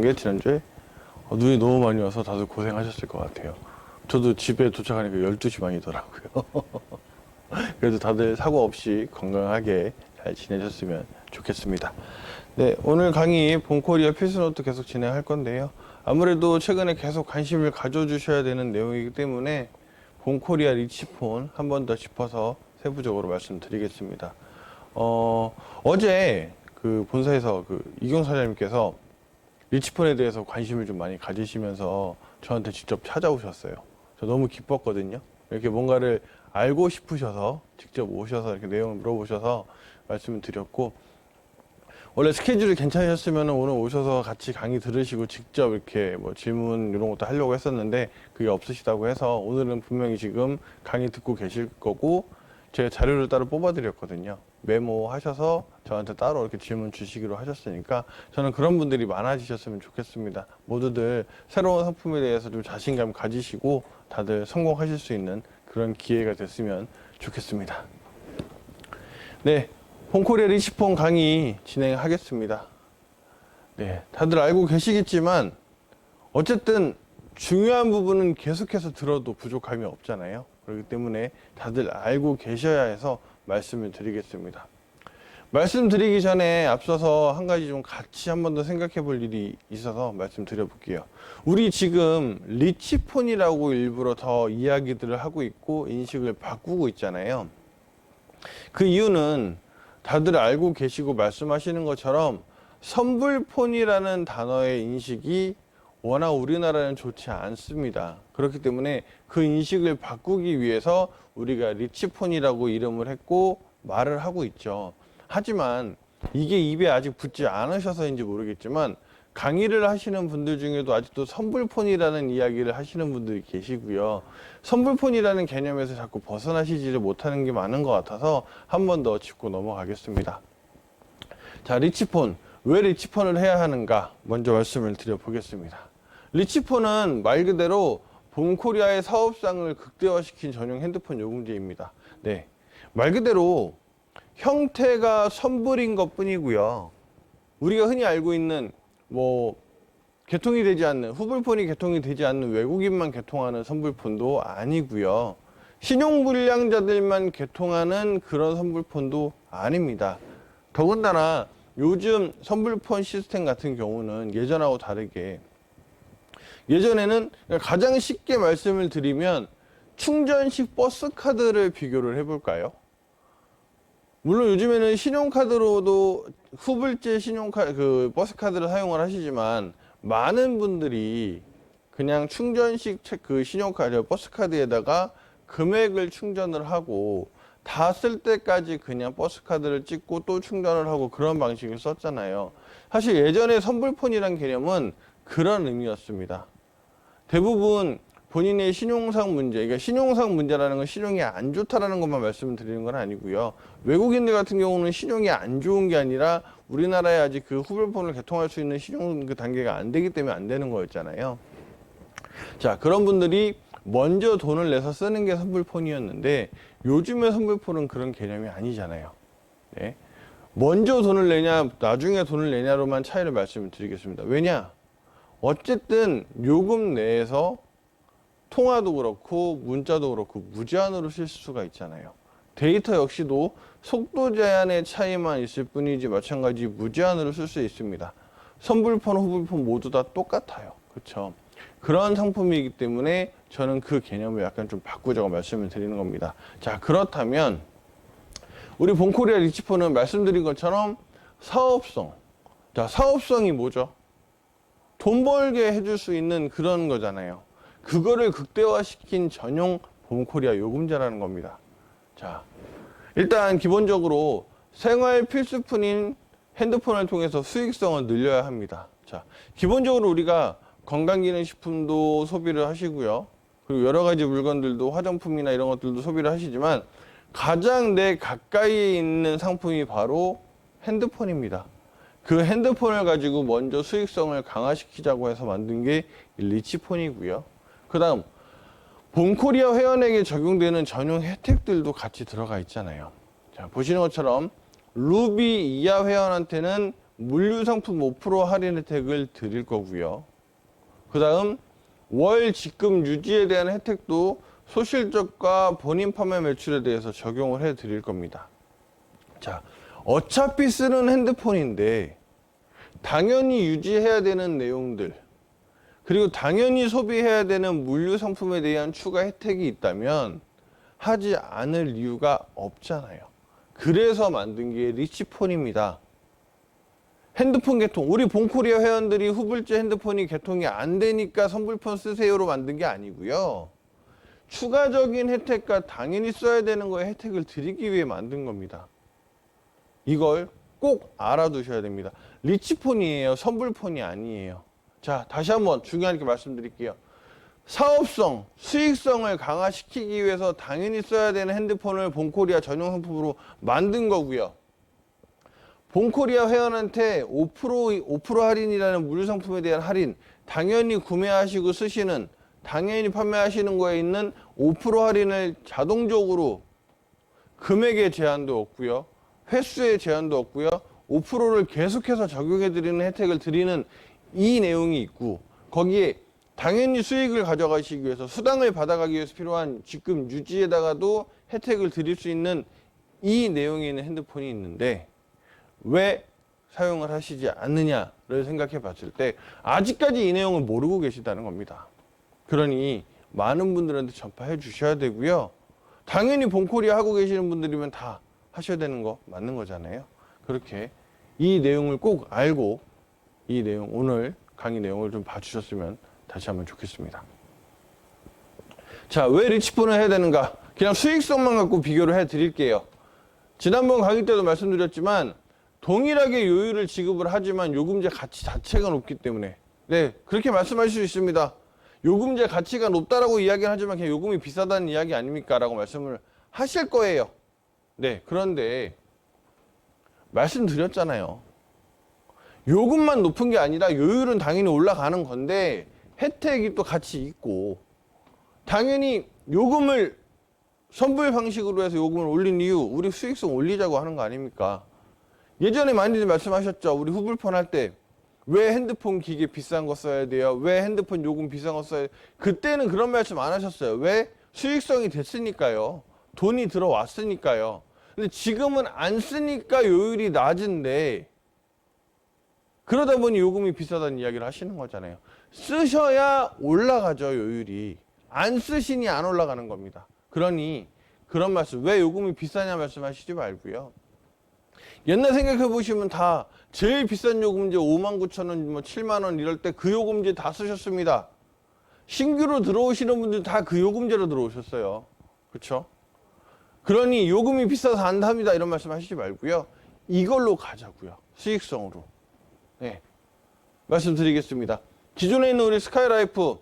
게 지난주에 눈이 너무 많이 와서 다들 고생하셨을 것 같아요. 저도 집에 도착하니까 12시 반이더라고요. 그래도 다들 사고 없이 건강하게 잘 지내셨으면 좋겠습니다. 네, 오늘 강의 본코리아 필수노트 계속 진행할 건데요. 아무래도 최근에 계속 관심을 가져주셔야 되는 내용이기 때문에 본코리아 리치폰 한 번 더 짚어서 세부적으로 말씀드리겠습니다. 어제 그 본사에서 그 이경 사장님께서 리치폰에 대해서 관심을 좀 많이 가지시면서 저한테 직접 찾아오셨어요. 저 너무 기뻤거든요. 이렇게 뭔가를 알고 싶으셔서 직접 오셔서 이렇게 내용을 물어보셔서 말씀을 드렸고, 원래 스케줄이 괜찮으셨으면 오늘 오셔서 같이 강의 들으시고 직접 이렇게 뭐 질문 이런 것도 하려고 했었는데 그게 없으시다고 해서 오늘은 분명히 지금 강의 듣고 계실 거고, 제가 자료를 따로 뽑아드렸거든요. 메모하셔서 저한테 따로 이렇게 질문 주시기로 하셨으니까 저는 그런 분들이 많아지셨으면 좋겠습니다. 모두들 새로운 상품에 대해서 좀 자신감 가지시고 다들 성공하실 수 있는 그런 기회가 됐으면 좋겠습니다. 네, 본코리아 리치폰 강의 진행하겠습니다. 네, 다들 알고 계시겠지만 어쨌든 중요한 부분은 계속해서 들어도 부족함이 없잖아요. 그렇기 때문에 다들 알고 계셔야 해서 말씀을 드리겠습니다. 말씀드리기 전에 앞서서 한 가지 좀 같이 한 번 더 생각해 볼 일이 있어서 말씀드려 볼게요. 우리 지금 리치폰이라고 일부러 더 이야기들을 하고 있고 인식을 바꾸고 있잖아요. 그 이유는 다들 알고 계시고 말씀하시는 것처럼 선불폰이라는 단어의 인식이 워낙 우리나라는 좋지 않습니다. 그렇기 때문에 그 인식을 바꾸기 위해서 우리가 리치폰이라고 이름을 했고 말을 하고 있죠. 하지만 이게 입에 아직 붙지 않으셔서인지 모르겠지만 강의를 하시는 분들 중에도 아직도 선불폰이라는 이야기를 하시는 분들이 계시고요. 선불폰이라는 개념에서 자꾸 벗어나시지를 못하는 게 많은 것 같아서 한 번 더 짚고 넘어가겠습니다. 자, 리치폰. 왜 리치폰을 해야 하는가? 먼저 말씀을 드려보겠습니다. 리치폰은 말 그대로 본코리아의 사업상을 극대화시킨 전용 핸드폰 요금제입니다. 네, 말 그대로 형태가 선불인 것 뿐이고요. 우리가 흔히 알고 있는 뭐 개통이 되지 않는, 후불폰이 개통이 되지 않는 외국인만 개통하는 선불폰도 아니고요. 신용불량자들만 개통하는 그런 선불폰도 아닙니다. 더군다나 요즘 선불폰 시스템 같은 경우는 예전하고 다르게, 예전에는 가장 쉽게 말씀을 드리면 충전식 버스카드를 비교를 해볼까요? 물론 요즘에는 신용카드로도 후불제 신용카드, 버스카드를 사용을 하시지만 많은 분들이 그냥 충전식 그 신용카드, 버스카드에다가 금액을 충전을 하고 다 쓸 때까지 그냥 버스카드를 찍고 또 충전을 하고 그런 방식을 썼잖아요. 사실 예전에 선불폰이란 개념은 그런 의미였습니다. 대부분 본인의 신용상 문제, 그러니까 신용상 문제라는 건 신용이 안 좋다라는 것만 말씀을 드리는 건 아니고요. 외국인들 같은 경우는 신용이 안 좋은 게 아니라 우리나라에 아직 그 후불폰을 개통할 수 있는 신용 그 단계가 안 되기 때문에 안 되는 거였잖아요. 자, 그런 분들이 먼저 돈을 내서 쓰는 게 선불폰이었는데 요즘의 선불폰은 그런 개념이 아니잖아요. 네. 먼저 돈을 내냐, 나중에 돈을 내냐로만 차이를 말씀을 드리겠습니다. 왜냐? 어쨌든 요금 내에서 통화도 그렇고 문자도 그렇고 무제한으로 쓸 수가 있잖아요. 데이터 역시도 속도 제한의 차이만 있을 뿐이지 마찬가지 무제한으로 쓸 수 있습니다. 선불폰, 후불폰 모두 다 똑같아요. 그렇죠? 그런 상품이기 때문에 저는 그 개념을 약간 좀 바꾸자고 말씀을 드리는 겁니다. 자, 그렇다면 우리 본코리아 리치폰은 말씀드린 것처럼 사업성. 자, 사업성이 뭐죠? 돈 벌게 해줄 수 있는 그런 거잖아요. 그거를 극대화시킨 전용 본코리아 요금제라는 겁니다. 자, 일단 기본적으로 생활 필수품인 핸드폰을 통해서 수익성을 늘려야 합니다. 자, 기본적으로 우리가 건강기능식품도 소비를 하시고요. 그리고 여러 가지 물건들도 화장품이나 이런 것들도 소비를 하시지만 가장 내 가까이에 있는 상품이 바로 핸드폰입니다. 그 핸드폰을 가지고 먼저 수익성을 강화시키자고 해서 만든 게 리치폰이고요. 그 다음 본코리아 회원에게 적용되는 전용 혜택들도 같이 들어가 있잖아요. 자, 보시는 것처럼 루비 이하 회원한테는 물류상품 5% 할인 혜택을 드릴 거고요. 그 다음 월 직금 유지에 대한 혜택도 소실적과 본인 판매 매출에 대해서 적용을 해 드릴 겁니다. 자, 어차피 쓰는 핸드폰인데 당연히 유지해야 되는 내용들, 그리고 당연히 소비해야 되는 물류 상품에 대한 추가 혜택이 있다면 하지 않을 이유가 없잖아요. 그래서 만든 게 리치폰입니다. 핸드폰 개통, 우리 본코리아 회원들이 후불제 핸드폰이 개통이 안 되니까 선불폰 쓰세요로 만든 게 아니고요. 추가적인 혜택과 당연히 써야 되는 거에 혜택을 드리기 위해 만든 겁니다. 이걸 꼭 알아두셔야 됩니다. 리치폰이에요. 선불폰이 아니에요. 자, 다시 한번 중요하게 말씀드릴게요. 사업성, 수익성을 강화시키기 위해서 당연히 써야 되는 핸드폰을 본코리아 전용 상품으로 만든 거고요. 본코리아 회원한테 5% 할인이라는 물류 상품에 대한 할인, 당연히 구매하시고 쓰시는, 당연히 판매하시는 거에 있는 5% 할인을 자동적으로 금액의 제한도 없고요. 횟수의 제한도 없고요. 5%를 계속해서 적용해드리는 혜택을 드리는 이 내용이 있고, 거기에 당연히 수익을 가져가시기 위해서 수당을 받아가기 위해서 필요한 직금 유지에다가도 혜택을 드릴 수 있는 이 내용이 있는 핸드폰이 있는데 왜 사용을 하시지 않느냐를 생각해 봤을 때 아직까지 이 내용을 모르고 계시다는 겁니다. 그러니 많은 분들한테 전파해 주셔야 되고요. 당연히 본코리아 하고 계시는 분들이면 다 하셔야 되는 거 맞는 거잖아요. 그렇게 이 내용을 꼭 알고 이 내용, 오늘 강의 내용을 좀 봐주셨으면 다시 한번 좋겠습니다. 자, 왜 리치폰을 해야 되는가? 그냥 수익성만 갖고 비교를 해 드릴게요. 지난번 강의 때도 말씀드렸지만 동일하게 요율을 지급을 하지만 요금제 가치 자체가 높기 때문에, 네, 그렇게 말씀하실 수 있습니다. 요금제 가치가 높다라고 이야기를 하지만 그냥 요금이 비싸다는 이야기 아닙니까? 라고 말씀을 하실 거예요. 네, 그런데 말씀드렸잖아요. 요금만 높은 게 아니라 요율은 당연히 올라가는 건데 혜택이 또 같이 있고, 당연히 요금을 선불 방식으로 해서 요금을 올린 이유, 우리 수익성 올리자고 하는 거 아닙니까? 예전에 많이들 말씀하셨죠. 우리 후불폰 할 때 왜 핸드폰 기계 비싼 거 써야 돼요? 왜 핸드폰 요금 비싼 거 써야 돼요? 그때는 그런 말씀 안 하셨어요. 왜? 수익성이 됐으니까요. 돈이 들어왔으니까요. 근데 지금은 안 쓰니까 요율이 낮은데 그러다 보니 요금이 비싸다는 이야기를 하시는 거잖아요. 쓰셔야 올라가죠, 요율이. 안 쓰시니 안 올라가는 겁니다. 그러니 그런 말씀, 왜 요금이 비싸냐 말씀하시지 말고요. 옛날 생각해 보시면 다 제일 비싼 요금제 59,000원, 뭐 7만원 이럴 때 그 요금제 다 쓰셨습니다. 신규로 들어오시는 분들 다 그 요금제로 들어오셨어요. 그렇죠? 그러니 요금이 비싸서 안 합니다 이런 말씀 하시지 말고요. 이걸로 가자고요. 수익성으로. 네, 말씀드리겠습니다. 기존에 있는 우리 스카이라이프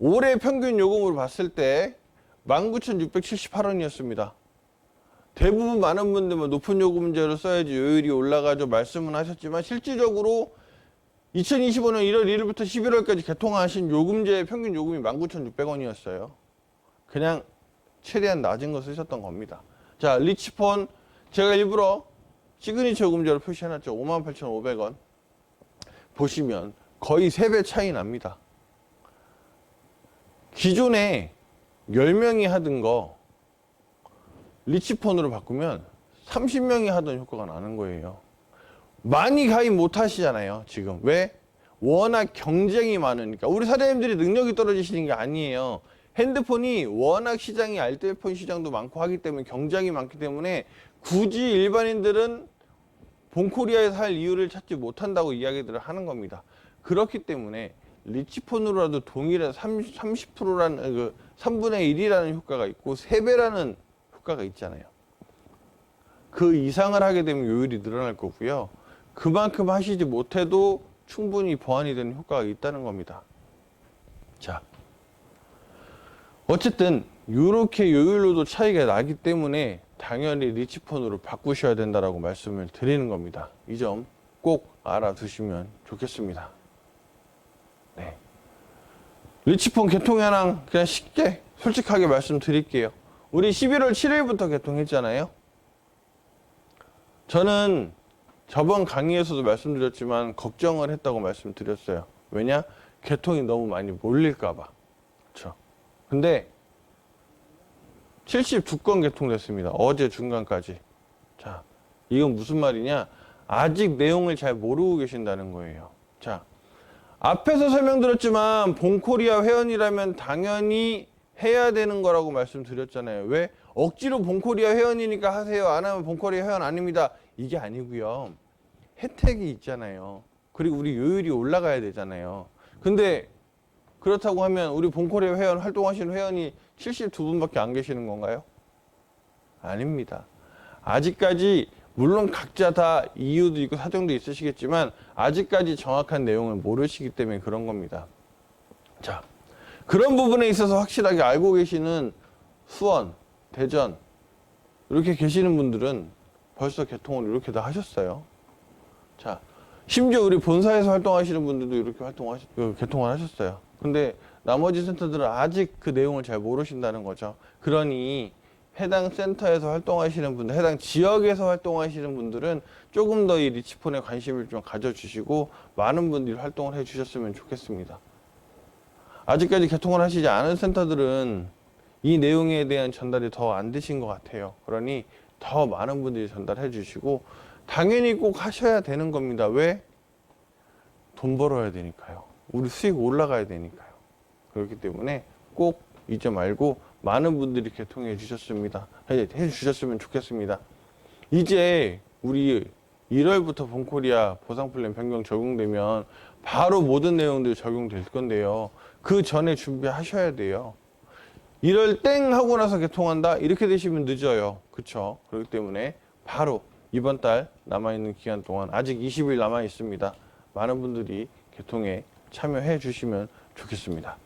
올해 평균 요금으로 봤을 때 19,678원이었습니다. 대부분 많은 분들 뭐 높은 요금제를 써야지 요율이 올라가죠 말씀은 하셨지만 실질적으로 2025년 1월 1일부터 11월까지 개통하신 요금제의 평균 요금이 19,600원이었어요. 그냥 최대한 낮은 거 쓰셨던 겁니다. 자, 리치폰 제가 일부러 시그니처 요금제로 표시해놨죠. 58,500원. 보시면 거의 3배 차이 납니다. 기존에 10명이 하던 거 리치폰으로 바꾸면 30명이 하던 효과가 나는 거예요. 많이 가입 못 하시잖아요, 지금. 왜? 워낙 경쟁이 많으니까. 우리 사장님들이 능력이 떨어지시는 게 아니에요. 핸드폰이 워낙 시장이 알뜰폰 시장도 많고 하기 때문에 경쟁이 많기 때문에 굳이 일반인들은 본코리아에서 할 이유를 찾지 못한다고 이야기들을 하는 겁니다. 그렇기 때문에 리치폰으로라도 동일한 30%라는 그 3분의 1이라는 효과가 있고 3배라는 효과가 있잖아요. 그 이상을 하게 되면 요율이 늘어날 거고요. 그만큼 하시지 못해도 충분히 보완이 되는 효과가 있다는 겁니다. 자, 어쨌든 이렇게 요율로도 차이가 나기 때문에 당연히 리치폰으로 바꾸셔야 된다라고 말씀을 드리는 겁니다. 이 점 꼭 알아두시면 좋겠습니다. 네. 리치폰 개통 현황 그냥 쉽게 솔직하게 말씀드릴게요. 우리 11월 7일부터 개통했잖아요. 저는 저번 강의에서도 말씀드렸지만 걱정을 했다고 말씀드렸어요. 왜냐? 개통이 너무 많이 몰릴까 봐. 그렇죠? 근데 72건 개통됐습니다. 어제 중간까지. 자, 이건 무슨 말이냐? 아직 내용을 잘 모르고 계신다는 거예요. 자, 앞에서 설명드렸지만 본코리아 회원이라면 당연히 해야 되는 거라고 말씀드렸잖아요. 왜? 억지로 본코리아 회원이니까 하세요. 안 하면 본코리아 회원 아닙니다. 이게 아니고요. 혜택이 있잖아요. 그리고 우리 요율이 올라가야 되잖아요. 근데 그렇다고 하면 우리 본코리아 회원 활동하시는 회원이 72분밖에 안 계시는 건가요? 아닙니다. 아직까지 물론 각자 다 이유도 있고 사정도 있으시겠지만 아직까지 정확한 내용을 모르시기 때문에 그런 겁니다. 자, 그런 부분에 있어서 확실하게 알고 계시는 수원, 대전 이렇게 계시는 분들은 벌써 개통을 이렇게 다 하셨어요. 자, 심지어 우리 본사에서 활동하시는 분들도 이렇게 개통을 하셨어요. 근데 나머지 센터들은 아직 그 내용을 잘 모르신다는 거죠. 그러니 해당 센터에서 활동하시는 분들, 해당 지역에서 활동하시는 분들은 조금 더 이 리치폰에 관심을 좀 가져주시고 많은 분들이 활동을 해주셨으면 좋겠습니다. 아직까지 개통을 하시지 않은 센터들은 이 내용에 대한 전달이 더 안 되신 것 같아요. 그러니 더 많은 분들이 전달해 주시고 당연히 꼭 하셔야 되는 겁니다. 왜? 돈 벌어야 되니까요. 우리 수익 올라가야 되니까요. 그렇기 때문에 꼭 잊지 말고 많은 분들이 개통해 주셨습니다. 해 주셨으면 좋겠습니다. 이제 우리 1월부터 본코리아 보상플랜 변경 적용되면 바로 모든 내용들이 적용될 건데요. 그 전에 준비하셔야 돼요. 1월 땡 하고 나서 개통한다? 이렇게 되시면 늦어요. 그쵸? 그렇기 때문에 바로 이번 달 남아있는 기간 동안 아직 20일 남아 있습니다. 많은 분들이 개통에 참여해 주시면 좋겠습니다.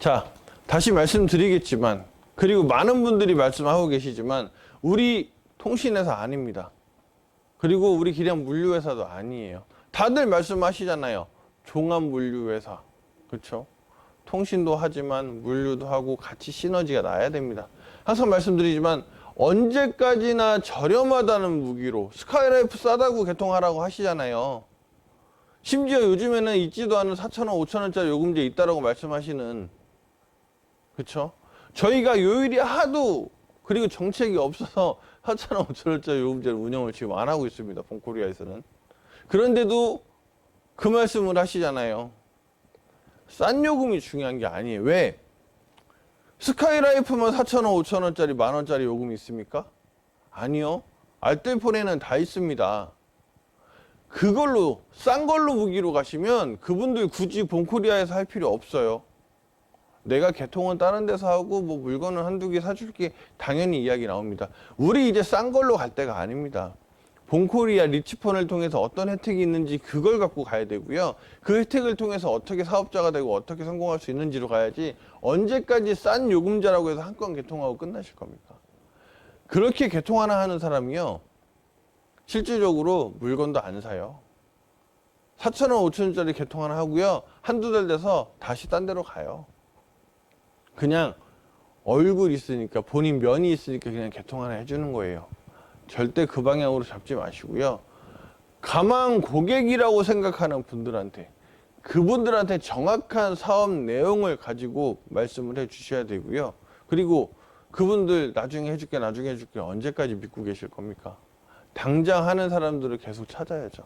자, 다시 말씀드리겠지만, 그리고 많은 분들이 말씀하고 계시지만 우리 통신회사 아닙니다. 그리고 우리 기량 물류회사도 아니에요. 다들 말씀하시잖아요. 종합물류회사. 그렇죠? 통신도 하지만 물류도 하고 같이 시너지가 나야 됩니다. 항상 말씀드리지만 언제까지나 저렴하다는 무기로 스카이라이프 싸다고 개통하라고 하시잖아요. 심지어 요즘에는 있지도 않은 4,000원, 5,000원짜리 요금제 있다라고 말씀하시는, 그쵸? 저희가 요일이 하도 그리고 정책이 없어서 4,000원, 5,000원짜리 요금제를 운영을 지금 안 하고 있습니다. 본코리아에서는. 그런데도 그 말씀을 하시잖아요. 싼 요금이 중요한 게 아니에요. 왜? 스카이라이프만 4,000원, 5,000원짜리, 만원짜리 요금이 있습니까? 아니요. 알뜰폰에는 다 있습니다. 그걸로, 싼 걸로 무기로 가시면 그분들 굳이 본코리아에서 할 필요 없어요. 내가 개통은 다른 데서 하고 뭐 물건을 한두 개 사줄게, 당연히 이야기 나옵니다. 우리 이제 싼 걸로 갈 때가 아닙니다. 본코리아 리치폰을 통해서 어떤 혜택이 있는지 그걸 갖고 가야 되고요. 그 혜택을 통해서 어떻게 사업자가 되고 어떻게 성공할 수 있는지로 가야지 언제까지 싼 요금제라고 해서 한 건 개통하고 끝나실 겁니까? 그렇게 개통 하나 하는 사람이요, 실질적으로 물건도 안 사요. 4,000원, 5,000원짜리 개통 하나 하고요, 한두 달 돼서 다시 딴 데로 가요. 그냥 얼굴 있으니까, 본인 면이 있으니까 그냥 개통 하나 해주는 거예요. 절대 그 방향으로 잡지 마시고요. 가망 고객이라고 생각하는 분들한테, 그분들한테 정확한 사업 내용을 가지고 말씀을 해 주셔야 되고요. 그리고 그분들 나중에 해줄게, 나중에 해줄게 언제까지 믿고 계실 겁니까? 당장 하는 사람들을 계속 찾아야죠.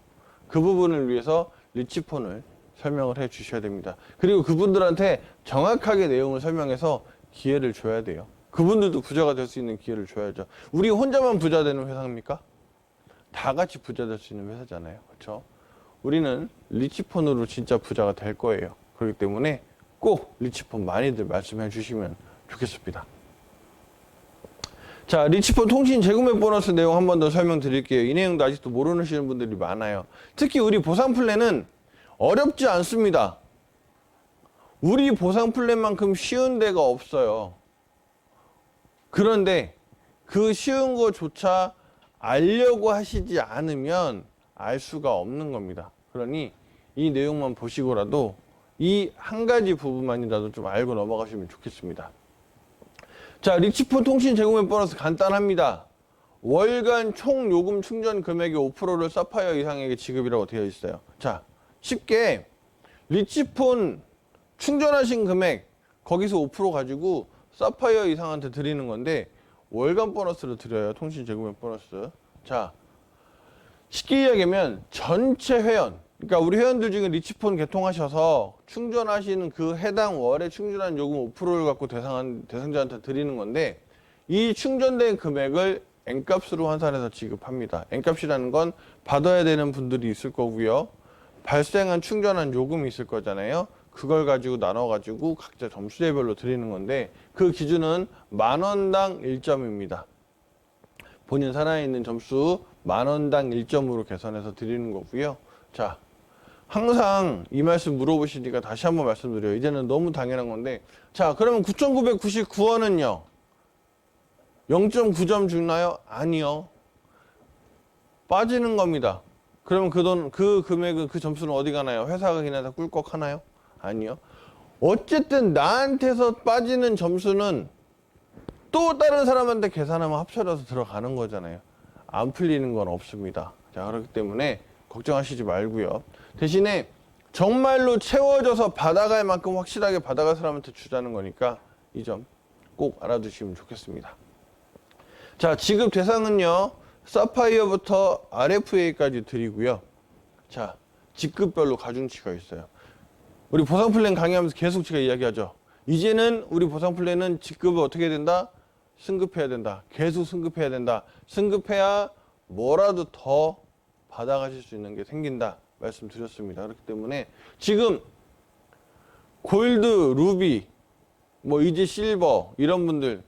그 부분을 위해서 리치폰을 설명을 해 주셔야 됩니다. 그리고 그분들한테 정확하게 내용을 설명해서 기회를 줘야 돼요. 그분들도 부자가 될 수 있는 기회를 줘야죠. 우리 혼자만 부자 되는 회사입니까? 다 같이 부자 될 수 있는 회사잖아요. 그렇죠? 우리는 리치폰으로 진짜 부자가 될 거예요. 그렇기 때문에 꼭 리치폰 많이들 말씀해 주시면 좋겠습니다. 자, 리치폰 통신 재구매 보너스 내용 한 번 더 설명드릴게요. 이 내용도 아직도 모르시는 분들이 많아요. 특히 우리 보상 플랜은 어렵지 않습니다. 우리 보상 플랜만큼 쉬운 데가 없어요. 그런데 그 쉬운 거조차 알려고 하시지 않으면 알 수가 없는 겁니다. 그러니 이 내용만 보시고라도 이 한 가지 부분만이라도 좀 알고 넘어가시면 좋겠습니다. 자, 리치폰 통신 제공의 보너스 간단합니다. 월간 총 요금 충전 금액의 5%를 사파이어 이상에게 지급이라고 되어 있어요. 자, 쉽게 리치폰 충전하신 금액 거기서 5% 가지고 사파이어 이상한테 드리는 건데 월간 보너스를 드려요. 통신 제공액 보너스. 자, 쉽게 이야기하면 전체 회원, 그러니까 우리 회원들 중에 리치폰 개통하셔서 충전하시는 그 해당 월에 충전한 요금 5%를 갖고 대상자한테 드리는 건데 이 충전된 금액을 N값으로 환산해서 지급합니다. N값이라는 건 받아야 되는 분들이 있을 거고요. 발생한 충전한 요금이 있을 거잖아요. 그걸 가지고 나눠가지고 각자 점수제별로 드리는 건데 그 기준은 10,000원당 1점입니다. 본인 살아있는 점수 10,000원당 1점으로 계산해서 드리는 거고요. 자, 항상 이 말씀 물어보시니까 다시 한번 말씀드려요. 이제는 너무 당연한 건데 자, 그러면 9,999원은요? 0.9점 주나요? 아니요. 빠지는 겁니다. 그러면 그 금액은, 그 점수는 어디 가나요? 회사가 그냥 다 꿀꺽 하나요? 아니요. 어쨌든 나한테서 빠지는 점수는 또 다른 사람한테 계산하면 합쳐져서 들어가는 거잖아요. 안 풀리는 건 없습니다. 자, 그렇기 때문에 걱정하시지 말고요. 대신에 정말로 채워져서 받아갈 만큼 확실하게 받아갈 사람한테 주자는 거니까 이 점 꼭 알아두시면 좋겠습니다. 자, 지급 대상은요. 사파이어부터 RFA까지 드리고요. 자, 직급별로 가중치가 있어요. 우리 보상 플랜 강의하면서 계속 제가 이야기하죠. 이제는 우리 보상 플랜은 직급을 어떻게 해야 된다? 승급해야 된다. 계속 승급해야 된다. 승급해야 뭐라도 더 받아가실 수 있는 게 생긴다. 말씀드렸습니다. 그렇기 때문에 지금 골드, 루비, 뭐 이제 실버 이런 분들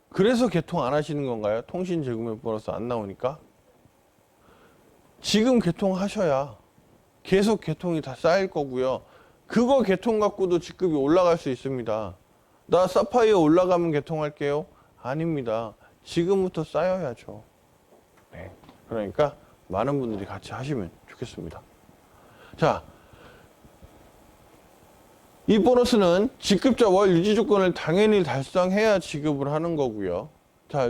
그래서 개통 안 하시는 건가요? 통신 제공액 보너스 안 나오니까? 지금 개통하셔야 계속 개통이 다 쌓일 거고요. 그거 개통 갖고도 직급이 올라갈 수 있습니다. 나 사파이어 올라가면 개통할게요? 아닙니다. 지금부터 쌓여야죠. 네. 그러니까 많은 분들이 같이 하시면 좋겠습니다. 자, 이 보너스는 직급자 월 유지 조건을 당연히 달성해야 지급을 하는 거고요. 자,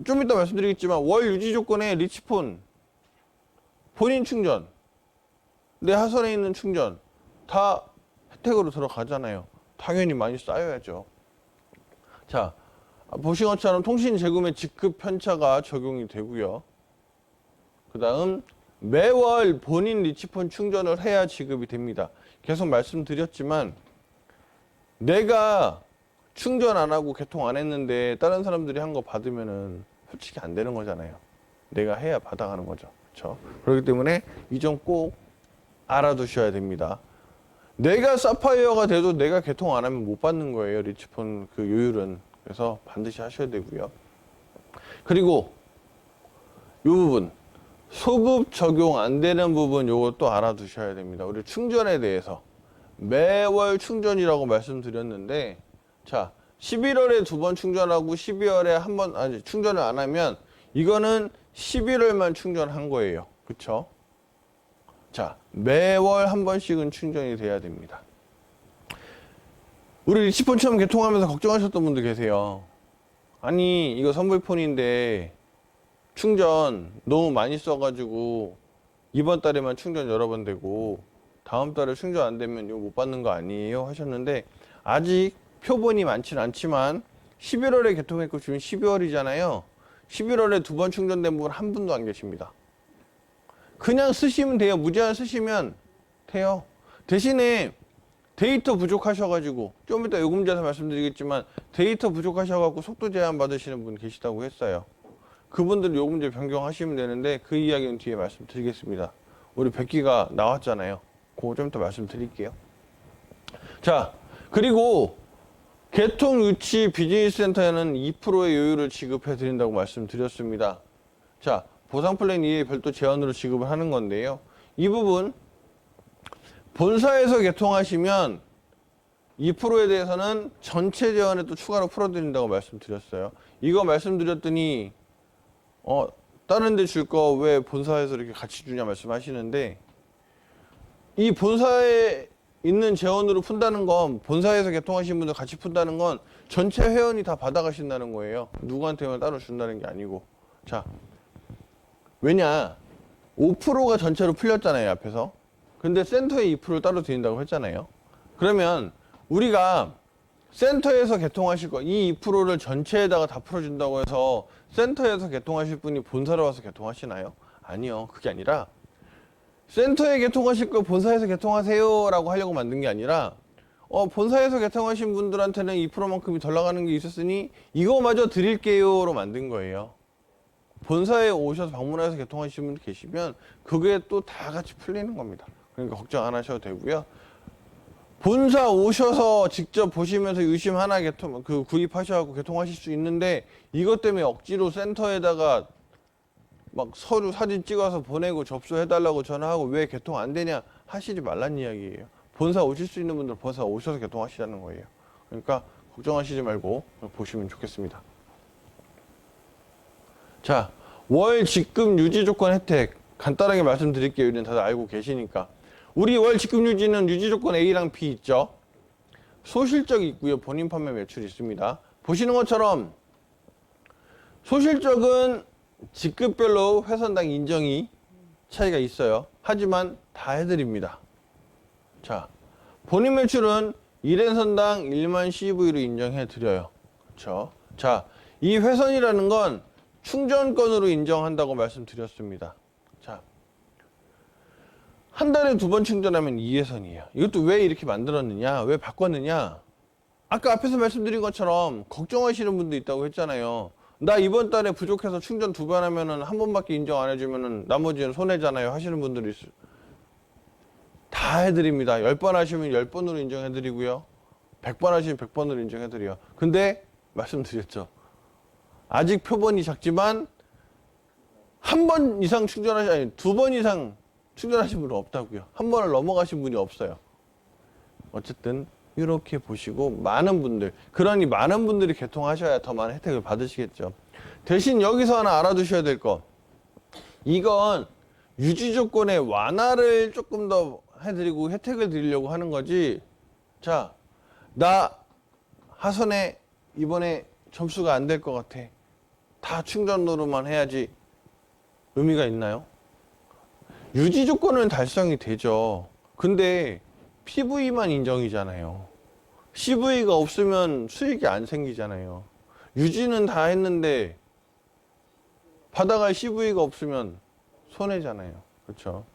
좀 이따 말씀드리겠지만 월 유지 조건에 리치폰, 본인 충전, 내 하선에 있는 충전 다 혜택으로 들어가잖아요. 당연히 많이 쌓여야죠. 자, 보신 것처럼 통신 제공의 직급 편차가 적용이 되고요. 그 다음 매월 본인 리치폰 충전을 해야 지급이 됩니다. 계속 말씀드렸지만 내가 충전 안 하고 개통 안 했는데 다른 사람들이 한 거 받으면은 솔직히 안 되는 거잖아요. 내가 해야 받아가는 거죠. 그렇죠? 그렇기 때문에 이 점 꼭 알아두셔야 됩니다. 내가 사파이어가 돼도 내가 개통 안 하면 못 받는 거예요. 리치폰 그 요율은. 그래서 반드시 하셔야 되고요. 그리고 이 부분 소급 적용 안 되는 부분 요것도 알아두셔야 됩니다. 우리 충전에 대해서 매월 충전이라고 말씀드렸는데 자 11월에 2번 충전하고 12월에 한 번 아니 충전을 안 하면 이거는 11월만 충전한 거예요. 그쵸? 자 매월 한 번씩은 충전이 돼야 됩니다. 우리 리치폰 처음 개통하면서 걱정하셨던 분들 계세요. 아니 이거 선불폰인데 충전 너무 많이 써가지고 이번 달에만 충전 여러 번 되고 다음 달에 충전 안 되면 이거 못 받는 거 아니에요? 하셨는데 아직 표본이 많지는 않지만 11월에 개통했고 지금 12월이잖아요. 11월에 2번 충전된 분 한 분도 안 계십니다. 그냥 쓰시면 돼요. 무제한 쓰시면 돼요. 대신에 데이터 부족하셔가지고 좀 이따 요금제에서 말씀드리겠지만 데이터 부족하셔가지고 속도 제한 받으시는 분 계시다고 했어요. 그분들 요금제 변경하시면 되는데 그 이야기는 뒤에 말씀드리겠습니다. 우리 100기가 나왔잖아요. 그거 좀 이따 말씀드릴게요. 자, 그리고 개통 유치 비즈니스 센터에는 2%의 요율을 지급해 드린다고 말씀드렸습니다. 자, 보상 플랜 2에 별도 제한으로 지급을 하는 건데요. 이 부분 본사에서 개통하시면 2%에 대해서는 전체 제한에 또 추가로 풀어드린다고 말씀드렸어요. 이거 말씀드렸더니 다른 데 줄 거 왜 본사에서 이렇게 같이 주냐 말씀하시는데 이 본사에 있는 재원으로 푼다는 건 본사에서 개통하신 분들 같이 푼다는 건 전체 회원이 다 받아가신다는 거예요. 누구한테만 따로 준다는 게 아니고 자, 왜냐? 5%가 전체로 풀렸잖아요, 앞에서. 근데 센터에 2%를 따로 드린다고 했잖아요. 그러면 우리가 센터에서 개통하실 거, 이 2%를 전체에다가 다 풀어준다고 해서 센터에서 개통하실 분이 본사로 와서 개통하시나요? 아니요. 그게 아니라 센터에 개통하실 거 본사에서 개통하세요 라고 하려고 만든 게 아니라 본사에서 개통하신 분들한테는 2%만큼이 덜 나가는 게 있었으니 이거마저 드릴게요로 만든 거예요. 본사에 오셔서 방문해서 개통하시는 분 계시면 그게 또 다 같이 풀리는 겁니다. 그러니까 걱정 안 하셔도 되고요. 본사 오셔서 직접 보시면서 유심 하나 구입하셔서 개통하실 수 있는데 이것 때문에 억지로 센터에다가 막 서류 사진 찍어서 보내고 접수해달라고 전화하고 왜 개통 안 되냐 하시지 말란 이야기예요. 본사 오실 수 있는 분들은 본사 오셔서 개통하시자는 거예요. 그러니까 걱정하시지 말고 보시면 좋겠습니다. 자, 월 직급 유지 조건 혜택 간단하게 말씀드릴게요. 이건 다들 알고 계시니까. 우리 월 직급 유지는 유지 조건 A랑 B 있죠. 소실적이 있고요. 본인 판매 매출이 있습니다. 보시는 것처럼 소실적은 직급별로 회선당 인정이 차이가 있어요. 하지만 다 해드립니다. 자, 본인 매출은 1회선당 1만 CV로 인정해드려요. 그렇죠? 자, 이 회선이라는 건 충전권으로 인정한다고 말씀드렸습니다. 자, 한 달에 2번 충전하면 2회선이에요. 이것도 왜 이렇게 만들었느냐? 왜 바꿨느냐? 아까 앞에서 말씀드린 것처럼 걱정하시는 분도 있다고 했잖아요. 나 이번 달에 부족해서 충전 2번 하면은 한 번밖에 인정 안 해주면은 나머지는 손해잖아요. 하시는 분들이 다 해드립니다. 10번 하시면 10번으로 인정해드리고요. 100번 하시면 100번으로 인정해드려요. 근데 말씀드렸죠. 아직 표본이 작지만 한 번 이상 아니 2번 이상 충전하신 분은 없다고요. 한 번을 넘어가신 분이 없어요. 어쨌든 이렇게 보시고 많은 분들, 그러니 많은 분들이 개통하셔야 더 많은 혜택을 받으시겠죠. 대신 여기서 하나 알아두셔야 될 거. 이건 유지 조건의 완화를 조금 더 해드리고 혜택을 드리려고 하는 거지. 자, 나 하선에 이번에 점수가 안 될 것 같아. 다 충전으로만 해야지 의미가 있나요? 유지 조건은 달성이 되죠. 근데 PV만 인정이잖아요. CV가 없으면 수익이 안 생기잖아요. 유지는 다 했는데 받아갈 CV가 없으면 손해잖아요. 그렇죠?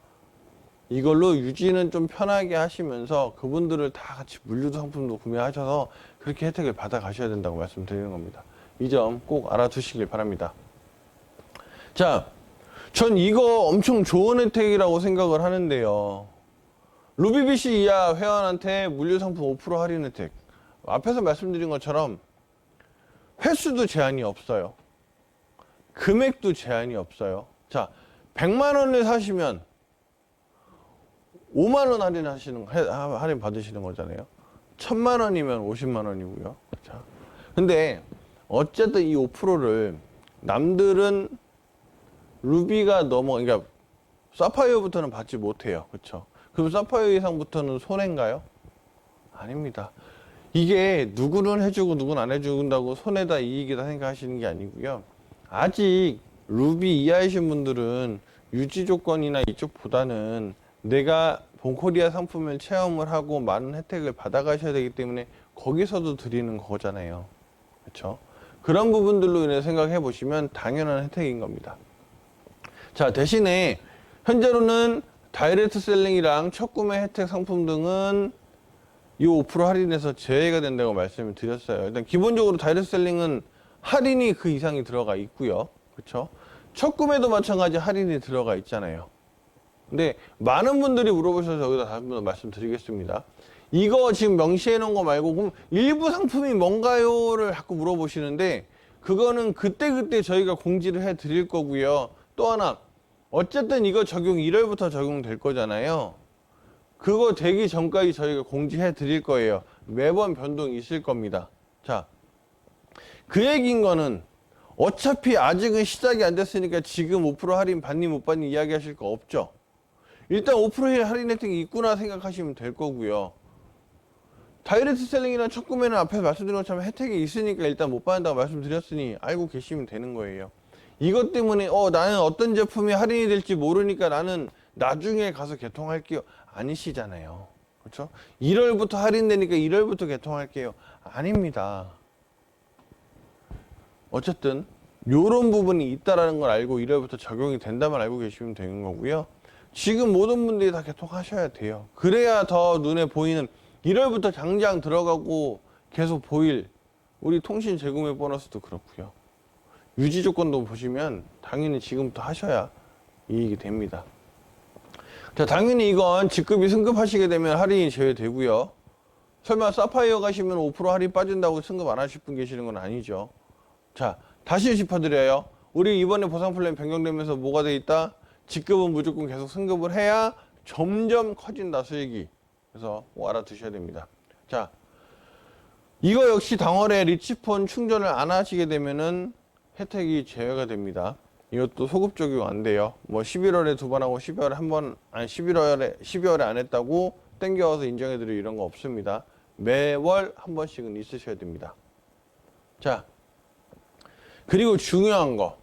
이걸로 유지는 좀 편하게 하시면서 그분들을 다 같이 물류도 상품도 구매하셔서 그렇게 혜택을 받아 가셔야 된다고 말씀드리는 겁니다. 이 점 꼭 알아두시길 바랍니다. 자, 전 이거 엄청 좋은 혜택이라고 생각을 하는데요. 루비비씨 이하 회원한테 물류상품 5% 할인 혜택. 앞에서 말씀드린 것처럼 횟수도 제한이 없어요. 금액도 제한이 없어요. 자, 100만 원을 사시면 5만 원 할인 받으시는 거잖아요. 1000만 원이면 50만 원이고요. 자, 근데 어쨌든 이 5%를 남들은 루비가 그러니까 사파이어부터는 받지 못해요. 그렇죠? 그럼 사파이어 이상부터는 손해인가요? 아닙니다. 이게 누구는 해주고 누구는 안 해준다고 손해다 이익이다 생각하시는 게 아니고요. 아직 루비 이하이신 분들은 유지 조건이나 이쪽보다는 내가 본코리아 상품을 체험을 하고 많은 혜택을 받아가셔야 되기 때문에 거기서도 드리는 거잖아요. 그렇죠? 그런 부분들로 인해 생각해 보시면 당연한 혜택인 겁니다. 자, 대신에 현재로는 다이렉트 셀링이랑 첫 구매 혜택 상품 등은 이 5% 할인에서 제외가 된다고 말씀을 드렸어요. 일단 기본적으로 다이렉트 셀링은 할인이 그 이상이 들어가 있고요. 그렇죠? 첫 구매도 마찬가지 할인이 들어가 있잖아요. 근데 많은 분들이 물어보셔서 여기다 다시 한번 말씀드리겠습니다. 이거 지금 명시해 놓은 거 말고 그럼 일부 상품이 뭔가요를 자꾸 물어보시는데 그거는 그때그때 저희가 공지를 해 드릴 거고요. 또 하나 어쨌든 이거 적용 1월부터 적용될 거잖아요. 그거 되기 전까지 저희가 공지해 드릴 거예요. 매번 변동이 있을 겁니다. 자, 그 얘기인 거는 어차피 아직은 시작이 안 됐으니까 지금 5% 할인 받니 못 받니 이야기하실 거 없죠. 일단 5% 할인 혜택이 있구나 생각하시면 될 거고요. 다이렉트 셀링이나 첫 구매는 앞에서 말씀드린 것처럼 혜택이 있으니까 일단 못 받는다고 말씀드렸으니 알고 계시면 되는 거예요. 이것 때문에 나는 어떤 제품이 할인이 될지 모르니까 나는 나중에 가서 개통할게요. 아니시잖아요. 그렇죠? 1월부터 할인되니까 1월부터 개통할게요. 아닙니다. 어쨌든 요런 부분이 있다라는 걸 알고 1월부터 적용이 된다만 알고 계시면 되는 거고요. 지금 모든 분들이 다 개통하셔야 돼요. 그래야 더 눈에 보이는 1월부터 당장 들어가고 계속 보일 우리 통신 재구매 보너스도 그렇고요. 유지 조건도 보시면 당연히 지금부터 하셔야 이익이 됩니다. 자, 당연히 이건 직급이 승급하시게 되면 할인이 제외되고요. 설마 사파이어 가시면 5% 할인 빠진다고 승급 안 하실 분 계시는 건 아니죠. 자, 다시 짚어드려요. 우리 이번에 보상 플랜 변경되면서 뭐가 돼 있다? 직급은 무조건 계속 승급을 해야 점점 커진다, 수익이. 그래서 꼭 알아두셔야 됩니다. 자, 이거 역시 당월에 리치폰 충전을 안 하시게 되면은 혜택이 제외가 됩니다. 이것도 소급 적용 안 돼요. 뭐 11월에 2번 하고 12월에 한 번, 아니 12월에 안 했다고 땡겨와서 인정해드릴 이런 거 없습니다. 매월 한 번씩은 있으셔야 됩니다. 자, 그리고 중요한 거.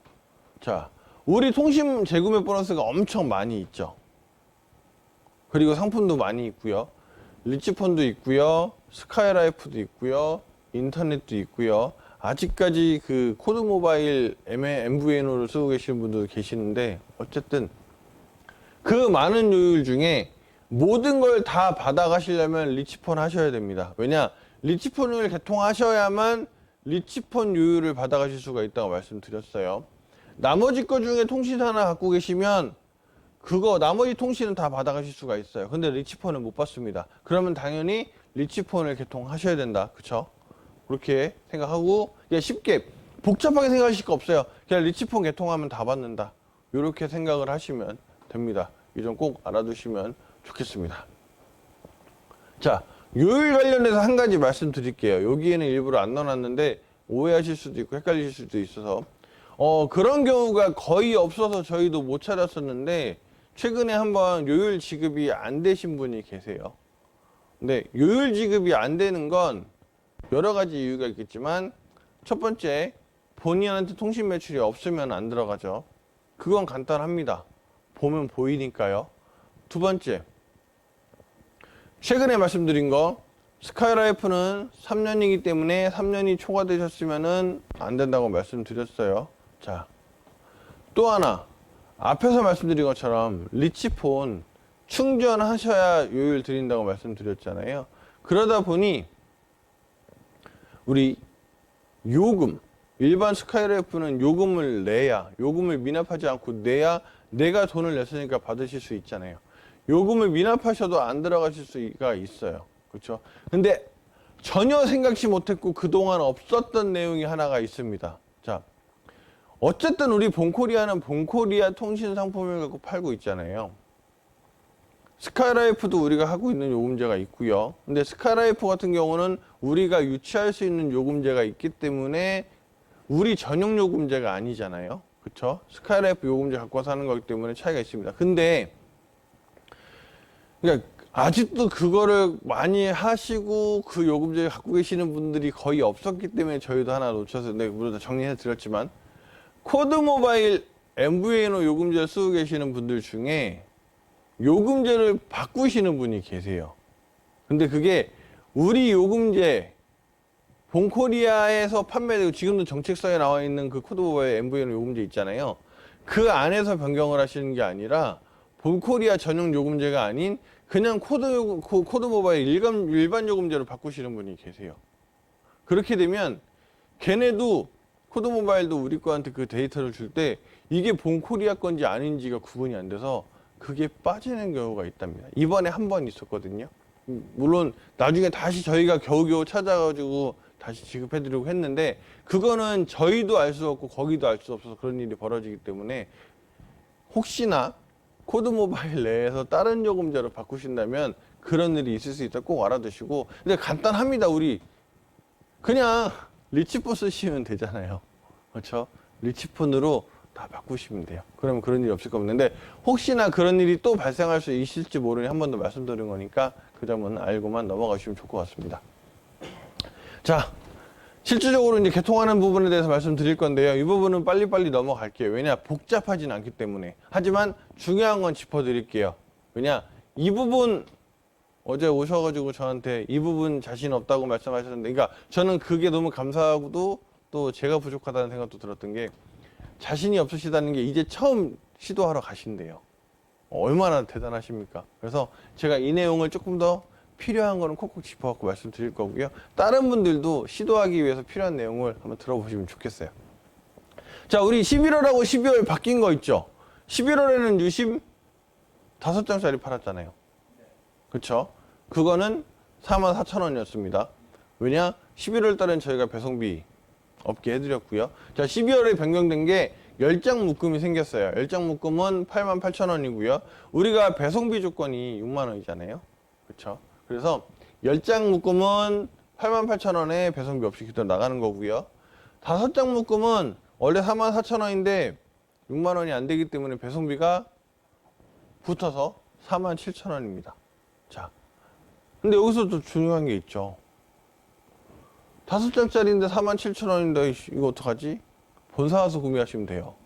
자, 우리 통신 재구매 보너스가 엄청 많이 있죠. 그리고 상품도 많이 있고요. 리치폰도 있고요. 스카이라이프도 있고요. 인터넷도 있고요. 아직까지 그 코드 모바일 MVNO를 쓰고 계시는 분도 계시는데 어쨌든 그 많은 요율 중에 모든 걸 다 받아가시려면 리치폰 하셔야 됩니다. 왜냐? 리치폰을 개통하셔야만 리치폰 요율을 받아가실 수가 있다고 말씀드렸어요. 나머지 거 중에 통신 하나 갖고 계시면 그거 나머지 통신은 다 받아가실 수가 있어요. 근데 리치폰은 못 받습니다. 그러면 당연히 리치폰을 개통하셔야 된다. 그쵸? 그렇게 생각하고 그냥 쉽게 복잡하게 생각하실 거 없어요. 그냥 리치폰 개통하면 다 받는다. 이렇게 생각을 하시면 됩니다. 이 점 꼭 알아두시면 좋겠습니다. 자, 요율 관련해서 한 가지 말씀드릴게요. 여기에는 일부러 안 넣어놨는데 오해하실 수도 있고 헷갈리실 수도 있어서 그런 경우가 거의 없어서 저희도 못 찾았었는데 최근에 한번 요율 지급이 안 되신 분이 계세요. 근데 요율 지급이 안 되는 건 여러 가지 이유가 있겠지만 첫 번째, 본인한테 통신 매출이 없으면 안 들어가죠. 그건 간단합니다. 보면 보이니까요. 두 번째, 최근에 말씀드린 거 스카이라이프는 3년이기 때문에 3년이 초과되셨으면 안 된다고 말씀드렸어요. 자, 또 하나 앞에서 말씀드린 것처럼 리치폰 충전하셔야 요율 드린다고 말씀드렸잖아요. 그러다 보니 우리 요금, 일반 스카이라이프는 요금을 내야, 요금을 미납하지 않고 내야 내가 돈을 냈으니까 받으실 수 있잖아요. 요금을 미납하셔도 안 들어가실 수가 있어요. 그렇죠? 근데 전혀 생각지 못했고 그동안 없었던 내용이 하나가 있습니다. 자, 어쨌든 우리 본코리아는 본코리아 통신 상품을 갖고 팔고 있잖아요. 스카이라이프도 우리가 하고 있는 요금제가 있고요. 근데 스카이라이프 같은 경우는 우리가 유치할 수 있는 요금제가 있기 때문에 우리 전용 요금제가 아니잖아요. 그렇죠? 스카이라이프 요금제 갖고 와서 하는 거기 때문에 차이가 있습니다. 근데 그러니까 아직도 그거를 많이 하시고 그 요금제 갖고 계시는 분들이 거의 없었기 때문에 저희도 하나 놓쳐서 물론 정리해 드렸지만 코드 모바일 MVNO 요금제를 쓰고 계시는 분들 중에 요금제를 바꾸시는 분이 계세요. 근데 그게 우리 요금제 본코리아에서 판매되고 지금도 정책서에 나와 있는 그 코드 모바일 MVNO 요금제 있잖아요. 그 안에서 변경을 하시는 게 아니라 본코리아 전용 요금제가 아닌 그냥 코드 모바일 일반 요금제로 바꾸시는 분이 계세요. 그렇게 되면 걔네도 코드 모바일도 우리 거한테 그 데이터를 줄 때 이게 본코리아 건지 아닌지가 구분이 안 돼서 그게 빠지는 경우가 있답니다. 이번에 한 번 있었거든요. 물론 나중에 다시 저희가 겨우겨우 찾아가지고 다시 지급해드리고 했는데 그거는 저희도 알 수 없고 거기도 알 수 없어서 그런 일이 벌어지기 때문에 혹시나 코드 모바일 내에서 다른 요금제로 바꾸신다면 그런 일이 있을 수 있다 꼭 알아두시고 근데 간단합니다. 우리 그냥 리치폰 쓰시면 되잖아요. 그렇죠? 리치폰으로 다 바꾸시면 돼요. 그러면 그런 일이 없을 겁니다. 근데 혹시나 그런 일이 또 발생할 수 있을지 모르니 한 번 더 말씀드린 거니까 그 점은 알고만 넘어가시면 좋을 것 같습니다. 자, 실질적으로 이제 개통하는 부분에 대해서 말씀드릴 건데요. 이 부분은 빨리빨리 넘어갈게요. 왜냐? 복잡하진 않기 때문에. 하지만 중요한 건 짚어드릴게요. 왜냐? 이 부분 어제 오셔가지고 저한테 이 부분 자신 없다고 말씀하셨는데, 그러니까 저는 그게 너무 감사하고도 또 제가 부족하다는 생각도 들었던 게, 자신이 없으시다는 게 이제 처음 시도하러 가신대요. 얼마나 대단하십니까? 그래서 제가 이 내용을 조금 더 필요한 거는 콕콕 짚어갖고 말씀드릴 거고요. 다른 분들도 시도하기 위해서 필요한 내용을 한번 들어보시면 좋겠어요. 자, 우리 11월하고 12월 바뀐 거 있죠? 11월에는 유심 5장짜리 팔았잖아요. 그쵸? 그거는 44,000원이었습니다. 왜냐? 11월 달엔 저희가 배송비 없게 해드렸고요. 자, 12월에 변경된 게 10장 묶음이 생겼어요. 10장 묶음은 88,000원이고요. 우리가 배송비 조건이 6만원이잖아요. 그쵸? 그래서 10장 묶음은 88,000원에 배송비 없이 그대로 나가는 거고요. 5장 묶음은 원래 44,000원인데 6만원이 안 되기 때문에 배송비가 붙어서 47,000원입니다. 자, 근데 여기서 또 중요한 게 있죠. 5장짜리인데 47,000원인데 이거 어떡하지? 본사 와서 구매하시면 돼요.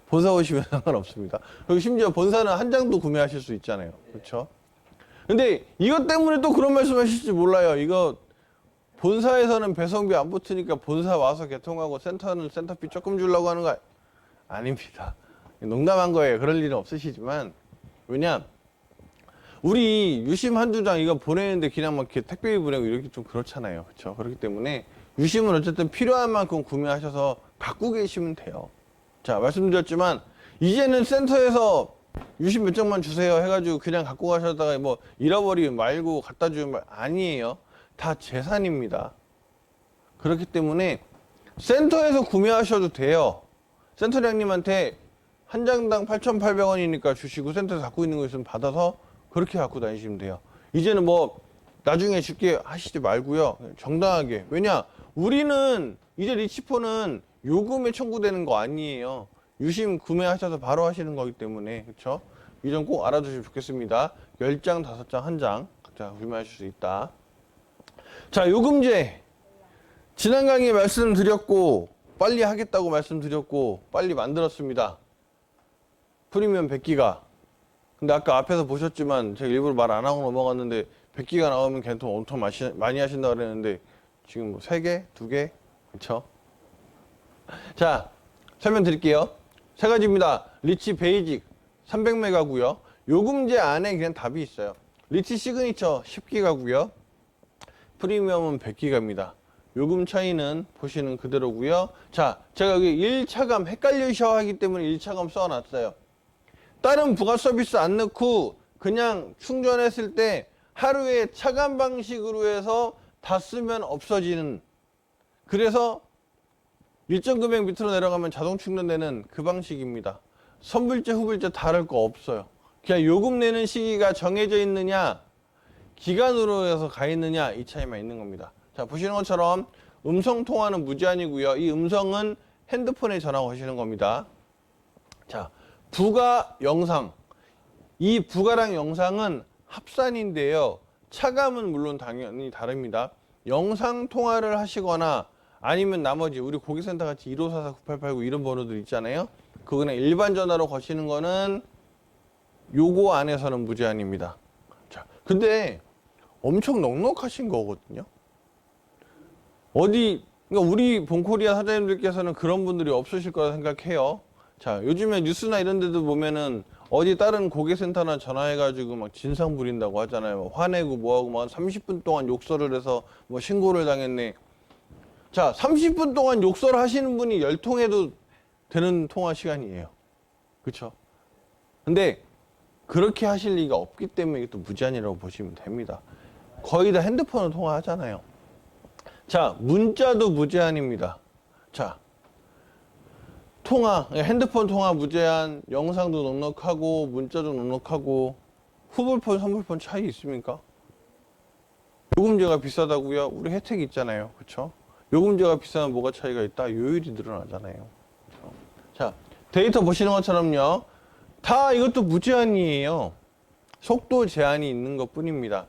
본사 오시면 상관없습니다. 그리고 심지어 본사는 한 장도 구매하실 수 있잖아요. 그렇죠? 근데 이것 때문에 또 그런 말씀 하실지 몰라요. 이거 본사에서는 배송비 안 붙으니까 본사 와서 개통하고 센터는 센터비 조금 주려고 하는 거 아닙니다. 농담한 거예요. 그럴 일은 없으시지만. 왜냐? 우리 유심 한두 장 이거 보내는데 그냥 막 이렇게 택배비 보내고 이렇게 좀 그렇잖아요. 그렇죠? 그렇기 때문에 유심은 어쨌든 필요한 만큼 구매하셔서 갖고 계시면 돼요. 자, 말씀드렸지만 이제는 센터에서 유심 몇 장만 주세요 해가지고 그냥 갖고 가셨다가 뭐 잃어버리면 말고 갖다 주면 말 아니에요. 다 재산입니다. 그렇기 때문에 센터에서 구매하셔도 돼요. 센터장님한테 한 장당 8,800원이니까 주시고 센터에서 갖고 있는 거 있으면 받아서 그렇게 갖고 다니시면 돼요. 이제는 뭐 나중에 줄게 하시지 말고요. 정당하게. 왜냐? 우리는 이제 리치폰은 요금에 청구되는 거 아니에요. 유심 구매하셔서 바로 하시는 거기 때문에. 그렇죠? 이 점 꼭 알아두시면 좋겠습니다. 10장, 5장, 1장 각자 구매하실 수 있다. 자, 요금제. 지난 강의에 말씀드렸고 빨리 하겠다고 말씀드렸고 빨리 만들었습니다. 프리미엄 100기가. 근데 아까 앞에서 보셨지만 제가 일부러 말 안 하고 넘어갔는데 100기가 나오면 개통 엄청 많이 하신다 그랬는데 지금 뭐 3개? 2개? 그쵸? 자, 설명드릴게요. 3가지입니다. 리치 베이직 300메가고요. 요금제 안에 그냥 답이 있어요. 리치 시그니처 10기가고요. 프리미엄은 100기가입니다. 요금 차이는 보시는 그대로고요. 자, 제가 여기 1차감 헷갈리셔 하기 때문에 1차감 써놨어요. 다른 부가 서비스 안 넣고 그냥 충전했을 때 하루에 차감 방식으로 해서 다 쓰면 없어지는, 그래서 일정 금액 밑으로 내려가면 자동 충전되는 그 방식입니다. 선불제 후불제 다를 거 없어요. 그냥 요금 내는 시기가 정해져 있느냐 기간으로 해서 가 있느냐 이 차이만 있는 겁니다. 자, 보시는 것처럼 음성 통화는 무제한이고요. 이 음성은 핸드폰에 전화 거시는 겁니다. 자, 부가 영상, 이 부가랑 영상은 합산인데요. 차감은 물론 당연히 다릅니다. 영상 통화를 하시거나 아니면 나머지 우리 고객센터 같이 1544-9889 이런 번호들 있잖아요. 그거는 일반 전화로 거시는 거는 요거 안에서는 무제한입니다. 자, 근데 엄청 넉넉하신 거거든요. 그러니까 우리 본코리아 사장님들께서는 그런 분들이 없으실 거라 생각해요. 자, 요즘에 뉴스나 이런 데도 보면은 어디 다른 고객센터나 전화해가지고 막 진상 부린다고 하잖아요. 막 화내고 뭐하고 막 30분 동안 욕설을 해서 뭐 신고를 당했네. 자, 30분 동안 욕설 하시는 분이 10통해도 되는 통화 시간이에요. 그쵸? 근데 그렇게 하실 리가 없기 때문에 이게 또 무제한이라고 보시면 됩니다. 거의 다 핸드폰으로 통화하잖아요. 자, 문자도 무제한입니다. 자, 통화, 핸드폰 통화 무제한, 영상도 넉넉하고 문자도 넉넉하고 후불폰, 선불폰 차이 있습니까? 요금제가 비싸다고요? 우리 혜택이 있잖아요. 그쵸? 요금제가 비싸면 뭐가 차이가 있다? 요율이 늘어나잖아요. 그쵸? 자, 데이터 보시는 것처럼요. 다 이것도 무제한이에요. 속도 제한이 있는 것 뿐입니다.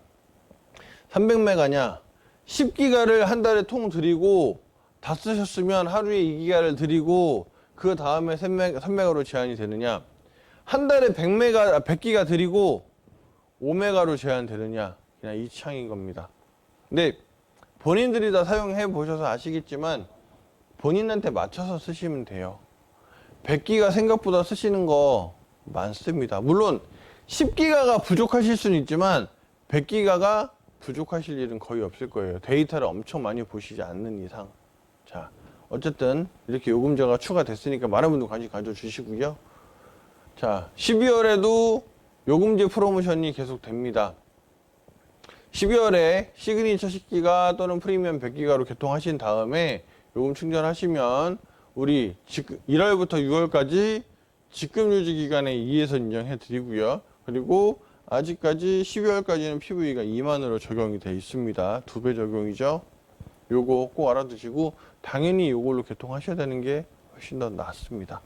300메가냐, 10기가를 한 달에 통 드리고 다 쓰셨으면 하루에 2기가를 드리고 그 다음에 3메가로 제한이 되느냐, 한 달에 100기가 드리고 5메가로 제한되느냐, 그냥 이 취향인 겁니다. 근데 본인들이 다 사용해 보셔서 아시겠지만 본인한테 맞춰서 쓰시면 돼요. 100기가 생각보다 쓰시는 거 많습니다. 물론 10기가가 부족하실 수는 있지만 100기가가 부족하실 일은 거의 없을 거예요. 데이터를 엄청 많이 보시지 않는 이상. 자, 어쨌든 이렇게 요금제가 추가됐으니까 많은 분들 관심 가져주시고요. 자, 12월에도 요금제 프로모션이 계속 됩니다. 12월에 시그니처 10기가 또는 프리미엄 100기가로 개통하신 다음에 요금 충전하시면 우리 1월부터 6월까지 직급 유지 기간에 2에서 인정해 드리고요. 그리고 아직까지 12월까지는 PV가 2만으로 적용이 돼 있습니다. 2배 적용이죠. 요거 꼭 알아두시고 당연히 요걸로 개통하셔야 되는 게 훨씬 더 낫습니다.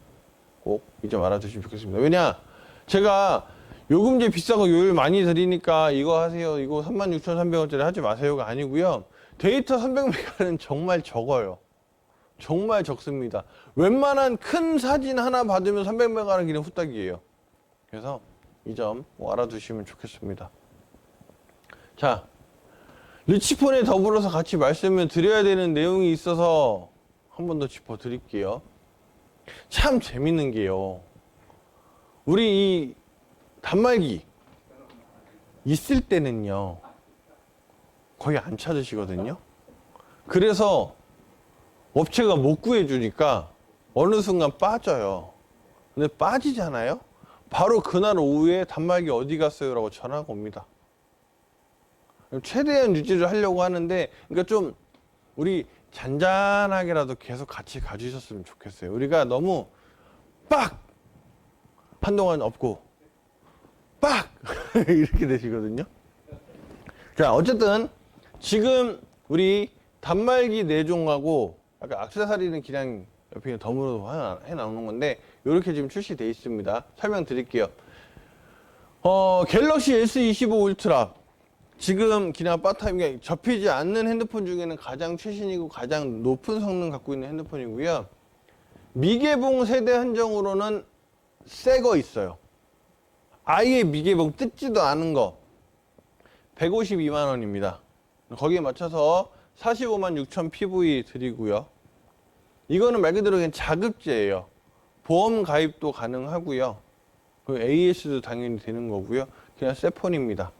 꼭 이 점 알아두시면 좋겠습니다. 왜냐? 제가 요금제 비싸고 요율 많이 드리니까 이거 하세요. 이거 36,300원짜리 하지 마세요가 아니고요. 데이터 300메가는 정말 적어요. 정말 적습니다. 웬만한 큰 사진 하나 받으면 300메가는 그냥 후딱이에요. 그래서 이 점 꼭 알아두시면 좋겠습니다. 자, 리치폰에 더불어서 같이 말씀을 드려야 되는 내용이 있어서 한 번 더 짚어드릴게요. 참 재밌는 게요. 우리 이 단말기 있을 때는요, 거의 안 찾으시거든요. 그래서 업체가 못 구해주니까 어느 순간 빠져요. 근데 빠지잖아요? 바로 그날 오후에 단말기 어디 갔어요? 라고 전화가 옵니다. 최대한 유지를 하려고 하는데, 그러니까 좀 우리 잔잔하게라도 계속 같이 가주셨으면 좋겠어요. 우리가 너무 빡! 한동안 없고 빡! 이렇게 되시거든요. 자, 어쨌든 지금 우리 단말기 4종하고 아까 액세서리는 그냥 옆에 덤으로 해놓는 건데 이렇게 지금 출시되어 있습니다. 설명드릴게요. 갤럭시 S25 울트라 지금 그냥 바타임에 접히지 않는 핸드폰 중에는 가장 최신이고 가장 높은 성능 갖고 있는 핸드폰이고요. 미개봉 세대 한정으로는 새 거 있어요. 아예 미개봉 뜯지도 않은 거 152만 원입니다. 거기에 맞춰서 45만 6천 PV 드리고요. 이거는 말 그대로 그냥 자급제예요. 보험 가입도 가능하고요. AS도 당연히 되는 거고요. 그냥 새 폰입니다.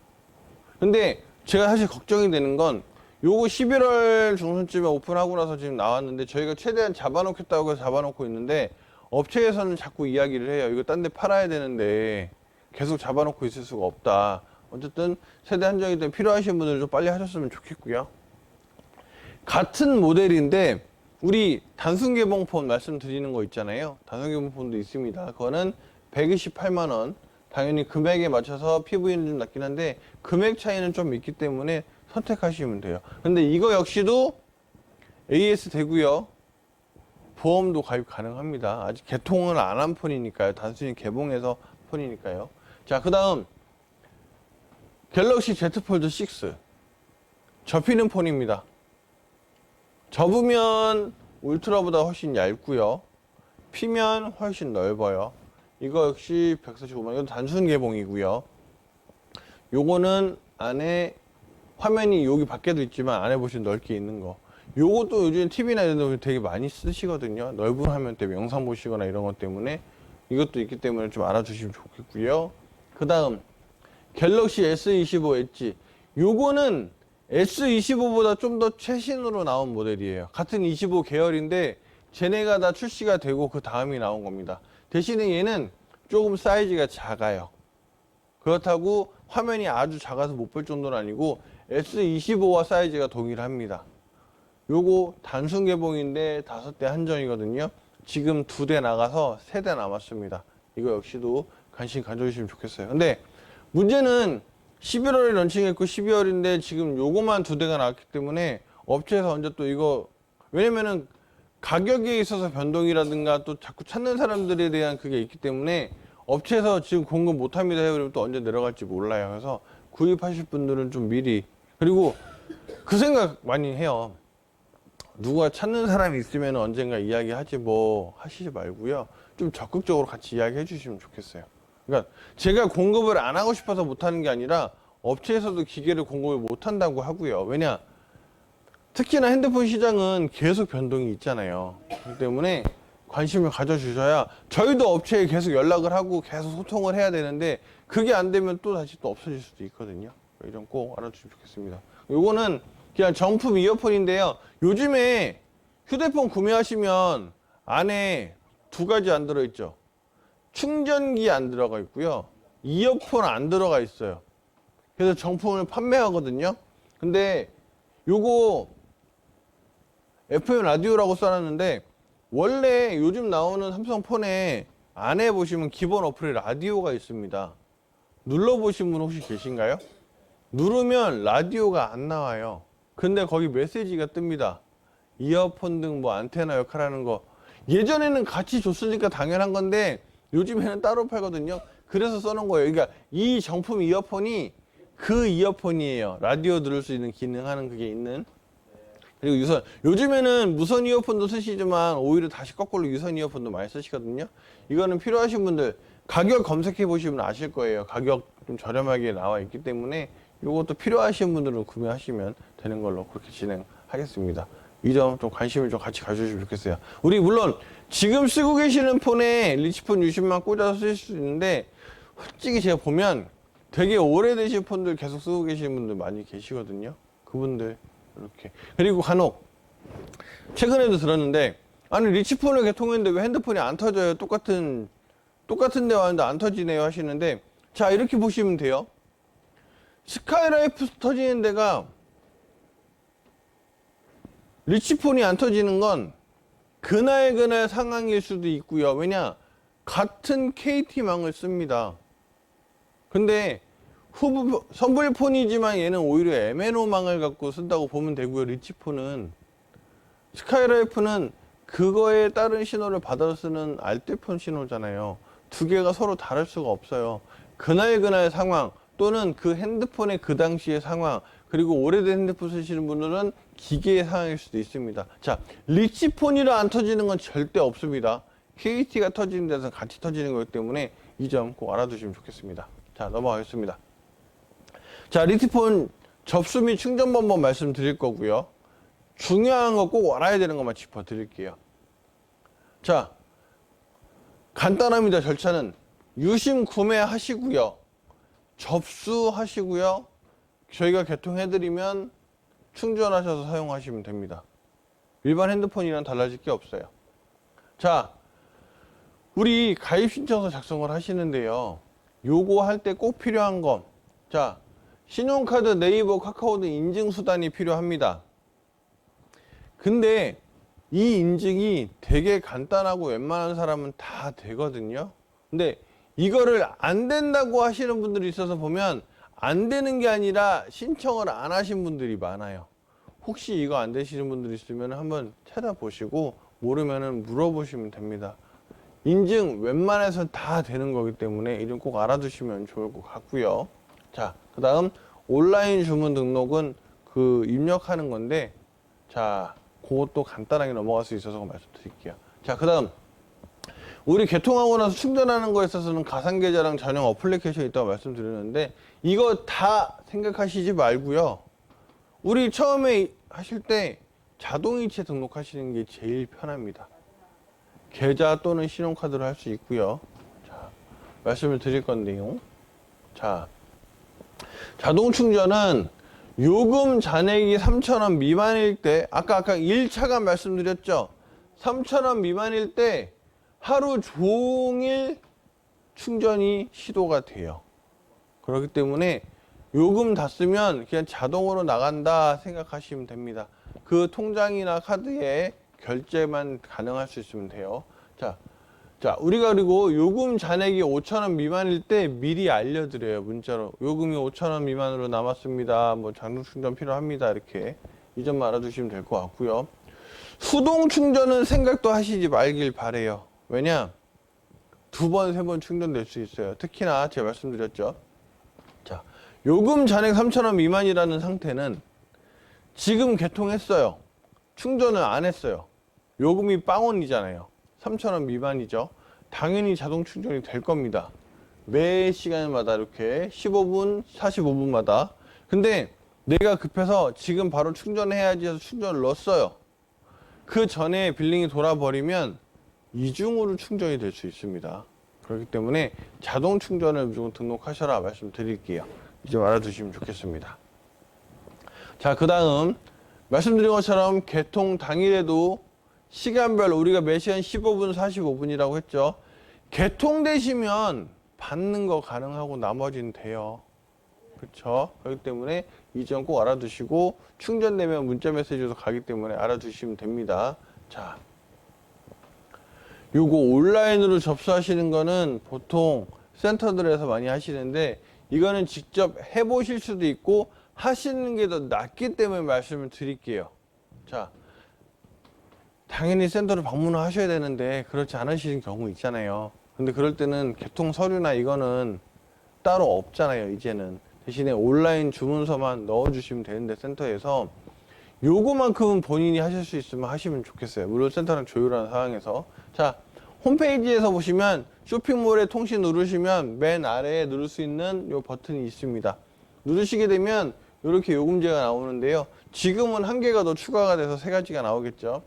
근데 제가 사실 걱정이 되는 건 요거 11월 중순쯤에 오픈하고 나서 지금 나왔는데 저희가 최대한 잡아놓겠다고 해서 잡아놓고 있는데 업체에서는 자꾸 이야기를 해요. 이거 딴 데 팔아야 되는데 계속 잡아놓고 있을 수가 없다. 어쨌든 세대 한정이 때문에 필요하신 분들은 좀 빨리 하셨으면 좋겠고요. 같은 모델인데 우리 단순 개봉폰 말씀드리는 거 있잖아요. 단순 개봉폰도 있습니다. 그거는 128만 원. 당연히 금액에 맞춰서 PV는 좀 낮긴 한데 금액 차이는 좀 있기 때문에 선택하시면 돼요. 근데 이거 역시도 AS 되고요. 보험도 가입 가능합니다. 아직 개통을 안 한 폰이니까요. 단순히 개봉해서 폰이니까요. 자, 그 다음 갤럭시 Z 폴드 6 접히는 폰입니다. 접으면 울트라보다 훨씬 얇고요. 피면 훨씬 넓어요. 이거 역시 145만 원. 이건 단순 개봉이고요. 요거는 안에 화면이 여기 밖에도 있지만 안에 보시면 넓게 있는 거. 요것도 요즘 TV나 이런 데 되게 많이 쓰시거든요. 넓은 화면 때문에 영상 보시거나 이런 것 때문에 이것도 있기 때문에 좀 알아주시면 좋겠고요. 그 다음 갤럭시 S25 엣지. 요거는 S25보다 좀 더 최신으로 나온 모델이에요. 같은 25 계열인데 쟤네가 다 출시가 되고 그 다음이 나온 겁니다. 대신에 얘는 조금 사이즈가 작아요. 그렇다고 화면이 아주 작아서 못 볼 정도는 아니고 S25와 사이즈가 동일합니다. 요거 단순 개봉인데 5대 한정이거든요. 지금 2대 나가서 3대 남았습니다. 이거 역시도 관심 가져주시면 좋겠어요. 근데 문제는 11월에 런칭했고 12월인데 지금 요거만 2대가 나왔기 때문에 업체에서 언제 또 이거, 왜냐면은 가격에 있어서 변동이라든가 또 자꾸 찾는 사람들에 대한 그게 있기 때문에 업체에서 지금 공급 못합니다 해요. 그러면 또 언제 내려갈지 몰라요. 그래서 구입하실 분들은 좀 미리, 그리고 그 생각 많이 해요. 누가 찾는 사람이 있으면 언젠가 이야기하지 뭐 하시지 말고요. 좀 적극적으로 같이 이야기해 주시면 좋겠어요. 그러니까 제가 공급을 안 하고 싶어서 못 하는 게 아니라 업체에서도 기계를 공급을 못 한다고 하고요. 왜냐? 특히나 핸드폰 시장은 계속 변동이 있잖아요. 그렇기 때문에 관심을 가져주셔야 저희도 업체에 계속 연락을 하고 계속 소통을 해야 되는데 그게 안 되면 또 다시 또 없어질 수도 있거든요. 이 점 꼭 알아주시면 좋겠습니다. 요거는 그냥 정품 이어폰인데요. 요즘에 휴대폰 구매하시면 안에 두 가지 안 들어있죠. 충전기 안 들어가 있고요. 이어폰 안 들어가 있어요. 그래서 정품을 판매하거든요. 근데 요거 FM 라디오라고 써놨는데 원래 요즘 나오는 삼성폰에 안에 보시면 기본 어플에 라디오가 있습니다. 눌러보신 분 혹시 계신가요? 누르면 라디오가 안 나와요. 근데 거기 메시지가 뜹니다. 이어폰 등 뭐 안테나 역할하는 거. 예전에는 같이 줬으니까 당연한 건데 요즘에는 따로 팔거든요. 그래서 써놓은 거예요. 그러니까 이 정품 이어폰이 그 이어폰이에요. 라디오 들을 수 있는 기능하는 그게 있는. 그리고 유선. 요즘에는 무선 이어폰도 쓰시지만 오히려 다시 거꾸로 유선 이어폰도 많이 쓰시거든요. 이거는 필요하신 분들 가격 검색해 보시면 아실 거예요. 가격 좀 저렴하게 나와 있기 때문에 이것도 필요하신 분들은 구매하시면 되는 걸로 그렇게 진행하겠습니다. 이 점 좀 관심을 좀 같이 가져주시면 좋겠어요. 우리 물론 지금 쓰고 계시는 폰에 리치폰 유심만 꽂아서 쓰실 수 있는데 솔직히 제가 보면 되게 오래되신 폰들 계속 쓰고 계시는 분들 많이 계시거든요. 그분들 이렇게. 그리고 간혹 최근에도 들었는데 아니 리치폰을 개통했는데 왜 핸드폰이 안 터져요? 똑같은 데 왔는데 안 터지네요 하시는데 자 이렇게 보시면 돼요. 스카이라이프 터지는 데가 리치폰이 안 터지는 건 그날 상황일 수도 있고요. 왜냐? 같은 KT망을 씁니다. 근데 선불폰이지만 얘는 오히려 MNO망을 갖고 쓴다고 보면 되고요. 리치폰은. 스카이라이프는 그거에 따른 신호를 받아서 쓰는 알뜰폰 신호잖아요. 두 개가 서로 다를 수가 없어요. 그날 상황 또는 그 핸드폰의 그 당시의 상황 그리고 오래된 핸드폰 쓰시는 분들은 기계의 상황일 수도 있습니다. 자, 리치폰이라 안 터지는 건 절대 없습니다. KT가 터지는 데서 같이 터지는 거기 때문에 이 점 꼭 알아두시면 좋겠습니다. 자, 넘어가겠습니다. 자, 리치폰 접수 및 충전 방법 말씀드릴 거고요. 중요한 거 꼭 알아야 되는 것만 짚어드릴게요. 자, 간단합니다. 절차는 유심 구매하시고요. 접수하시고요. 저희가 개통해드리면 충전하셔서 사용하시면 됩니다. 일반 핸드폰이랑 달라질 게 없어요. 자, 우리 가입 신청서 작성을 하시는데요. 요거 할 때 꼭 필요한 건, 자, 신용카드, 네이버, 카카오 등 인증수단이 필요합니다. 근데 이 인증이 되게 간단하고 웬만한 사람은 다 되거든요. 근데 이거를 안 된다고 하시는 분들이 있어서 보면 안 되는 게 아니라 신청을 안 하신 분들이 많아요. 혹시 이거 안 되시는 분들 있으면 한번 찾아보시고 모르면은 물어보시면 됩니다. 인증 웬만해서 다 되는 거기 때문에 이름 꼭 알아두시면 좋을 것 같고요. 자, 그 다음 온라인 주문 등록은 그 입력하는 건데 자, 그것도 간단하게 넘어갈 수 있어서 말씀드릴게요. 자, 그 다음 우리 개통하고 나서 충전하는 거에 있어서는 가상계좌랑 전용 어플리케이션이 있다고 말씀드렸는데 이거 다 생각하시지 말고요. 우리 처음에 하실 때 자동이체 등록하시는 게 제일 편합니다. 계좌 또는 신용카드로 할 수 있고요. 자, 말씀을 드릴 건데요. 자, 자동 충전은 요금 잔액이 3,000원 미만일 때 아까 1차가 말씀드렸죠. 3,000원 미만일 때 하루 종일 충전이 시도가 돼요. 그렇기 때문에 요금 다 쓰면 그냥 자동으로 나간다 생각하시면 됩니다. 그 통장이나 카드에 결제만 가능할 수 있으면 돼요. 자, 우리가 그리고 요금 잔액이 5,000원 미만일 때 미리 알려드려요. 문자로. 요금이 5,000원 미만으로 남았습니다. 뭐 자동 충전 필요합니다. 이렇게 이 점만 알아두시면 될 것 같고요. 수동 충전은 생각도 하시지 말길 바래요. 왜냐? 2번, 3번 충전될 수 있어요. 특히나 제가 말씀드렸죠. 자, 요금 잔액 3,000원 미만이라는 상태는 지금 개통했어요. 충전을 안 했어요. 요금이 빵원이잖아요. 3,000원 미만이죠. 당연히 자동 충전이 될 겁니다. 매 시간마다 이렇게 15분, 45분마다. 근데 내가 급해서 지금 바로 충전해야지 해서 충전을 넣었어요. 그 전에 빌링이 돌아버리면 이중으로 충전이 될 수 있습니다. 그렇기 때문에 자동 충전을 무조건 등록하셔라 말씀드릴게요. 이제 알아두시면 좋겠습니다. 자, 그 다음 말씀드린 것처럼 개통 당일에도 시간별 우리가 매 시간 15분, 45분이라고 했죠. 개통되시면 받는 거 가능하고 나머지는 돼요. 그렇죠? 그렇기 때문에 이 점 꼭 알아두시고 충전되면 문자 메시지도 가기 때문에 알아두시면 됩니다. 자, 요거 온라인으로 접수하시는 거는 보통 센터들에서 많이 하시는데 이거는 직접 해보실 수도 있고 하시는 게 더 낫기 때문에 말씀을 드릴게요. 자, 당연히 센터를 방문을 하셔야 되는데 그렇지 않으시는 경우 있잖아요. 근데 그럴 때는 개통 서류나 이거는 따로 없잖아요. 이제는 대신에 온라인 주문서만 넣어주시면 되는데 센터에서 요거만큼은 본인이 하실 수 있으면 하시면 좋겠어요. 물론 센터랑 조율하는 상황에서. 자, 홈페이지에서 보시면 쇼핑몰에 통신 누르시면 맨 아래에 누를 수 있는 요 버튼이 있습니다. 누르시게 되면 이렇게 요금제가 나오는데요. 지금은 한 개가 더 추가가 돼서 세 가지가 나오겠죠.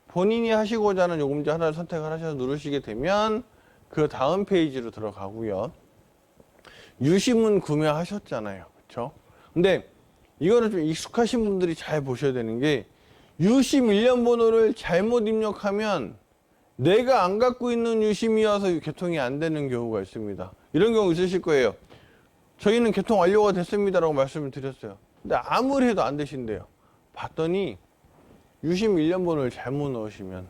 본인이 하시고자 하는 요금제 하나를 선택을 하셔서 누르시게 되면 그 다음 페이지로 들어가고요. 유심은 구매하셨잖아요. 그렇죠? 근데 이거는 좀 익숙하신 분들이 잘 보셔야 되는 게 유심 일련 번호를 잘못 입력하면 내가 안 갖고 있는 유심이어서 개통이 안 되는 경우가 있습니다. 이런 경우 있으실 거예요. 저희는 개통 완료가 됐습니다라고 말씀을 드렸어요. 근데 아무리 해도 안 되신대요. 봤더니 유심 일련 번호를 잘못 넣으시면.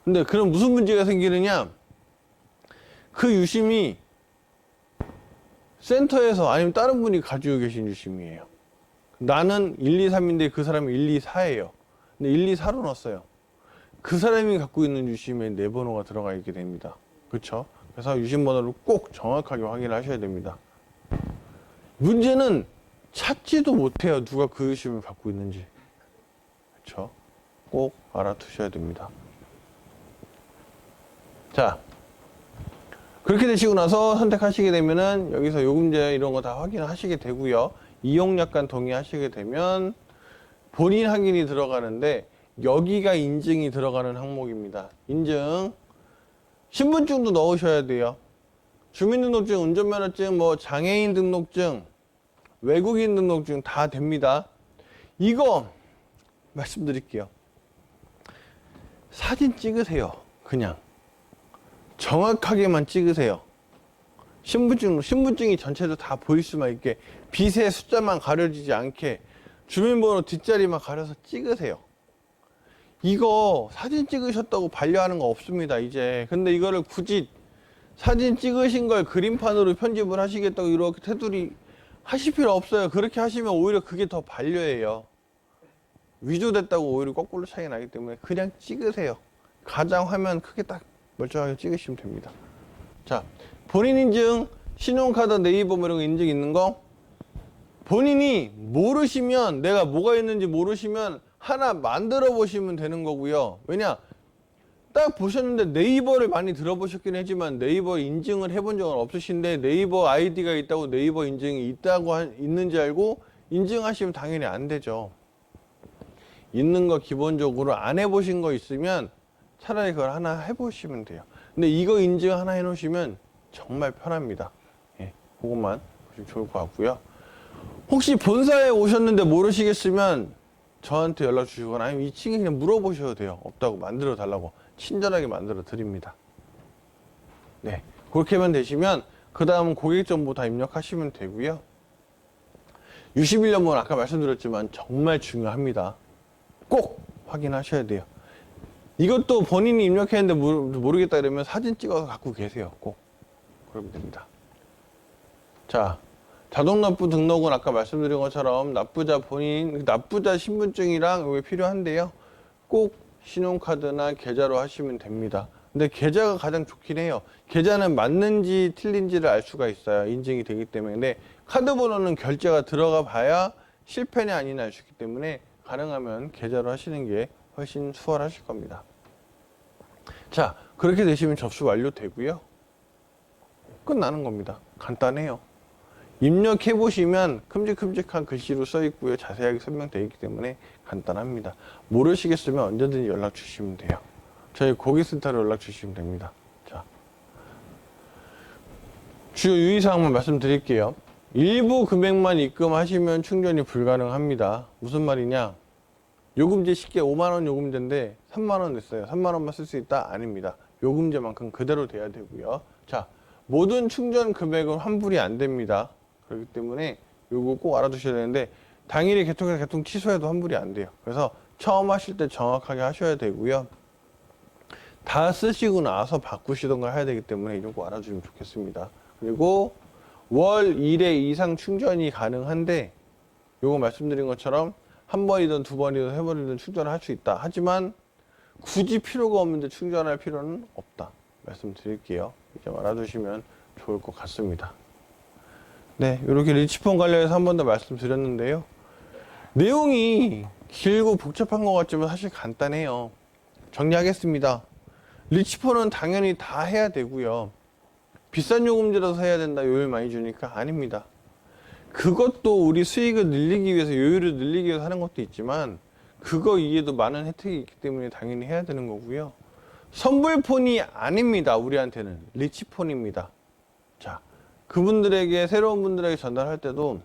근데 그럼 무슨 문제가 생기느냐? 그 유심이 센터에서 아니면 다른 분이 가지고 계신 유심이에요. 나는 123인데 그 사람이 124예요. 근데 124로 넣었어요. 그 사람이 갖고 있는 유심에 내 번호가 들어가 있게 됩니다. 그렇죠? 그래서 유심 번호를 꼭 정확하게 확인을 하셔야 됩니다. 문제는 찾지도 못해요. 누가 그 유심을 갖고 있는지. 그렇죠? 꼭 알아두셔야 됩니다. 자, 그렇게 되시고 나서 선택하시게 되면은 여기서 요금제 이런 거 다 확인하시게 되고요. 이용약관 동의하시게 되면 본인 확인이 들어가는데 여기가 인증이 들어가는 항목입니다. 인증. 신분증도 넣으셔야 돼요. 주민등록증, 운전면허증, 뭐 장애인 등록증, 외국인 등록증 다 됩니다. 이거 말씀드릴게요. 사진 찍으세요. 그냥. 정확하게만 찍으세요. 신분증이 전체도 다 보일 수만 있게 빛의 숫자만 가려지지 않게 주민번호 뒷자리만 가려서 찍으세요. 이거 사진 찍으셨다고 반려하는 거 없습니다. 이제. 근데 이거를 굳이 사진 찍으신 걸 그림판으로 편집을 하시겠다고 이렇게 테두리 하실 필요 없어요. 그렇게 하시면 오히려 그게 더 반려예요. 위조됐다고 오히려 거꾸로 차이 나기 때문에 그냥 찍으세요. 가장 화면 크게 딱 멀쩡하게 찍으시면 됩니다. 자, 본인 인증, 신용카드, 네이버 뭐 이런 거 인증 있는 거 본인이 모르시면 내가 뭐가 있는지 모르시면 하나 만들어 보시면 되는 거고요. 왜냐? 딱 보셨는데 네이버를 많이 들어보셨긴 하지만 네이버 인증을 해본 적은 없으신데 네이버 아이디가 있다고 네이버 인증이 있는지 알고 인증하시면 당연히 안 되죠. 있는 거 기본적으로 안 해보신 거 있으면 차라리 그걸 하나 해보시면 돼요. 근데 이거 인증 하나 해놓으시면 정말 편합니다. 예, 그것만 보시면 좋을 것 같고요. 혹시 본사에 오셨는데 모르시겠으면 저한테 연락 주시거나 아니면 2층에 그냥 물어보셔도 돼요. 없다고 만들어 달라고 친절하게 만들어 드립니다. 네, 그렇게만 되시면 그 다음은 고객 정보 다 입력하시면 되고요. 61년번 아까 말씀드렸지만 정말 중요합니다. 꼭 확인하셔야 돼요. 이것도 본인이 입력했는데 모르겠다 이러면 사진 찍어서 갖고 계세요. 꼭 그러면 됩니다. 자, 자동납부 등록은 아까 말씀드린 것처럼 납부자 본인 납부자 신분증이랑 이게 필요한데요. 꼭 신용카드나 계좌로 하시면 됩니다. 근데 계좌가 가장 좋긴 해요. 계좌는 맞는지 틀린지를 알 수가 있어요. 인증이 되기 때문에. 근데 카드 번호는 결제가 들어가 봐야 실패냐 아니냐 알 수 있기 때문에 가능하면 계좌로 하시는 게 훨씬 수월하실 겁니다. 자, 그렇게 되시면 접수 완료되고요. 끝나는 겁니다. 간단해요. 입력해 보시면 큼직큼직한 글씨로 써 있고요. 자세하게 설명되어 있기 때문에 간단합니다. 모르시겠으면 언제든지 연락 주시면 돼요. 저희 고객센터로 연락 주시면 됩니다. 자, 주요 유의사항만 말씀드릴게요. 일부 금액만 입금하시면 충전이 불가능합니다. 무슨 말이냐? 요금제 쉽게 5만원 요금제인데 3만원 냈어요. 3만원만 쓸 수 있다? 아닙니다. 요금제만큼 그대로 돼야 되고요. 자, 모든 충전 금액은 환불이 안 됩니다. 그렇기 때문에 요거 꼭 알아두셔야 되는데 당일에 개통해서 개통 취소해도 환불이 안 돼요. 그래서 처음 하실 때 정확하게 하셔야 되고요. 다 쓰시고 나서 바꾸시던가 해야 되기 때문에 이런 거 알아주시면 좋겠습니다. 그리고 월 1회 이상 충전이 가능한데 요거 말씀드린 것처럼 한 번이든 두 번이든 세 번이든 충전을 할 수 있다. 하지만 굳이 필요가 없는데 충전할 필요는 없다. 말씀드릴게요. 이제 알아두시면 좋을 것 같습니다. 네, 이렇게 리치폰 관련해서 한 번 더 말씀드렸는데요. 내용이 길고 복잡한 것 같지만 사실 간단해요. 정리하겠습니다. 리치폰은 당연히 다 해야 되고요. 비싼 요금제라서 해야 된다, 요율 많이 주니까 아닙니다. 그것도 우리 수익을 늘리기 위해서, 요율을 늘리기 위해서 하는 것도 있지만 그거 이외에도 많은 혜택이 있기 때문에 당연히 해야 되는 거고요. 선불폰이 아닙니다. 우리한테는 리치폰입니다. 자, 그분들에게, 새로운 분들에게 전달할 때도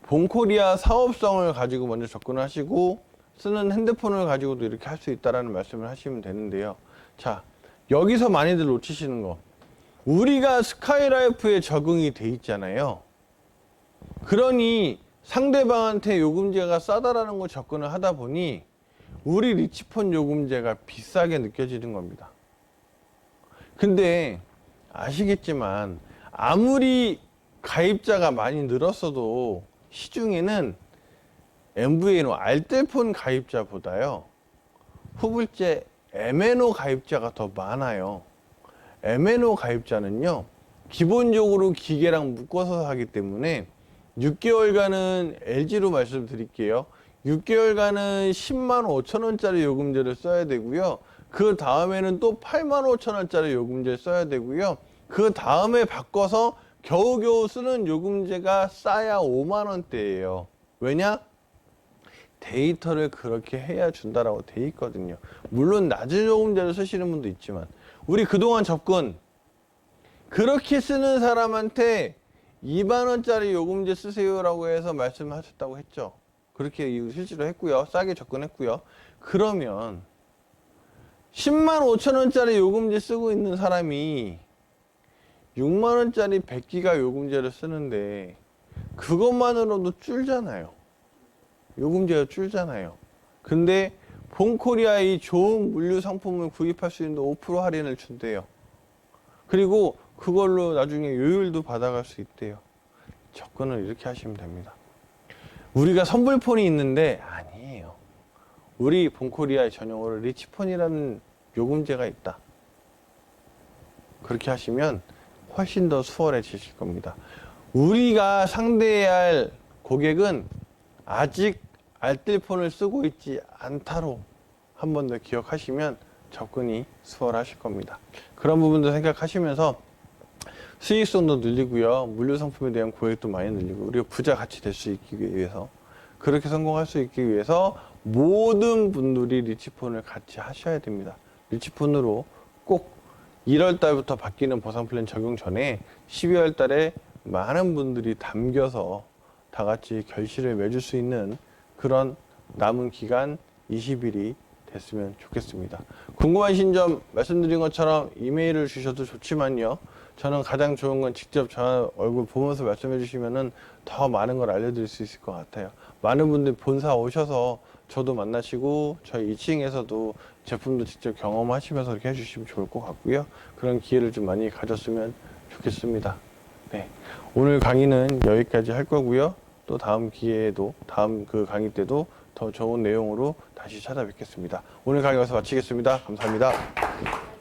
본코리아 사업성을 가지고 먼저 접근을 하시고 쓰는 핸드폰을 가지고도 이렇게 할 수 있다는 말씀을 하시면 되는데요. 자, 여기서 많이들 놓치시는 거, 우리가 스카이라이프에 적응이 돼 있잖아요. 그러니 상대방한테 요금제가 싸다라는 걸 접근을 하다 보니 우리 리치폰 요금제가 비싸게 느껴지는 겁니다. 근데 아시겠지만 아무리 가입자가 많이 늘었어도 시중에는 MVNO 알뜰폰 가입자보다요 후불제 MNO 가입자가 더 많아요. MNO 가입자는요 기본적으로 기계랑 묶어서 하기 때문에 6개월간은 LG로 말씀드릴게요. 6개월간은 10만 5천 원짜리 요금제를 써야 되고요. 그 다음에는 또 8만 5천 원짜리 요금제를 써야 되고요. 그 다음에 바꿔서 겨우겨우 쓰는 요금제가 싸야 5만 원대예요. 왜냐? 데이터를 그렇게 해야 준다라고 돼 있거든요. 물론 낮은 요금제를 쓰시는 분도 있지만 우리 그동안 접근 그렇게 쓰는 사람한테 2만 원짜리 요금제 쓰세요라고 해서 말씀하셨다고 했죠. 그렇게 실제로 했고요. 싸게 접근했고요. 그러면 10만 5천 원짜리 요금제 쓰고 있는 사람이 6만 원짜리 100기가 요금제를 쓰는데 그것만으로도 줄잖아요. 요금제가 줄잖아요. 근데 본코리아의 좋은 물류 상품을 구입할 수 있는 5% 할인을 준대요. 그리고 그걸로 나중에 요율도 받아갈 수 있대요. 접근을 이렇게 하시면 됩니다. 우리가 선불폰이 있는데 아니에요. 우리 본코리아의 전용으로 리치폰이라는 요금제가 있다. 그렇게 하시면 훨씬 더 수월해지실 겁니다. 우리가 상대해야 할 고객은 아직 알뜰폰을 쓰고 있지 않다로 한 번 더 기억하시면 접근이 수월하실 겁니다. 그런 부분도 생각하시면서 수익성도 늘리고요. 물류 상품에 대한 고객도 많이 늘리고 우리가 부자 같이 될 수 있기 위해서, 그렇게 성공할 수 있기 위해서 모든 분들이 리치폰을 같이 하셔야 됩니다. 리치폰으로 꼭 1월 달부터 바뀌는 보상 플랜 적용 전에 12월 달에 많은 분들이 담겨서 다 같이 결실을 맺을 수 있는 그런 남은 기간 20일이 됐으면 좋겠습니다. 궁금하신 점 말씀드린 것처럼 이메일을 주셔도 좋지만요. 저는 가장 좋은 건 직접 저 얼굴 보면서 말씀해 주시면은 더 많은 걸 알려드릴 수 있을 것 같아요. 많은 분들 본사 오셔서 저도 만나시고 저희 2층에서도 제품도 직접 경험하시면서 이렇게 해주시면 좋을 것 같고요. 그런 기회를 좀 많이 가졌으면 좋겠습니다. 네, 오늘 강의는 여기까지 할 거고요. 또 다음 기회에도, 다음 그 강의 때도 더 좋은 내용으로 다시 찾아뵙겠습니다. 오늘 강의 여기서 마치겠습니다. 감사합니다.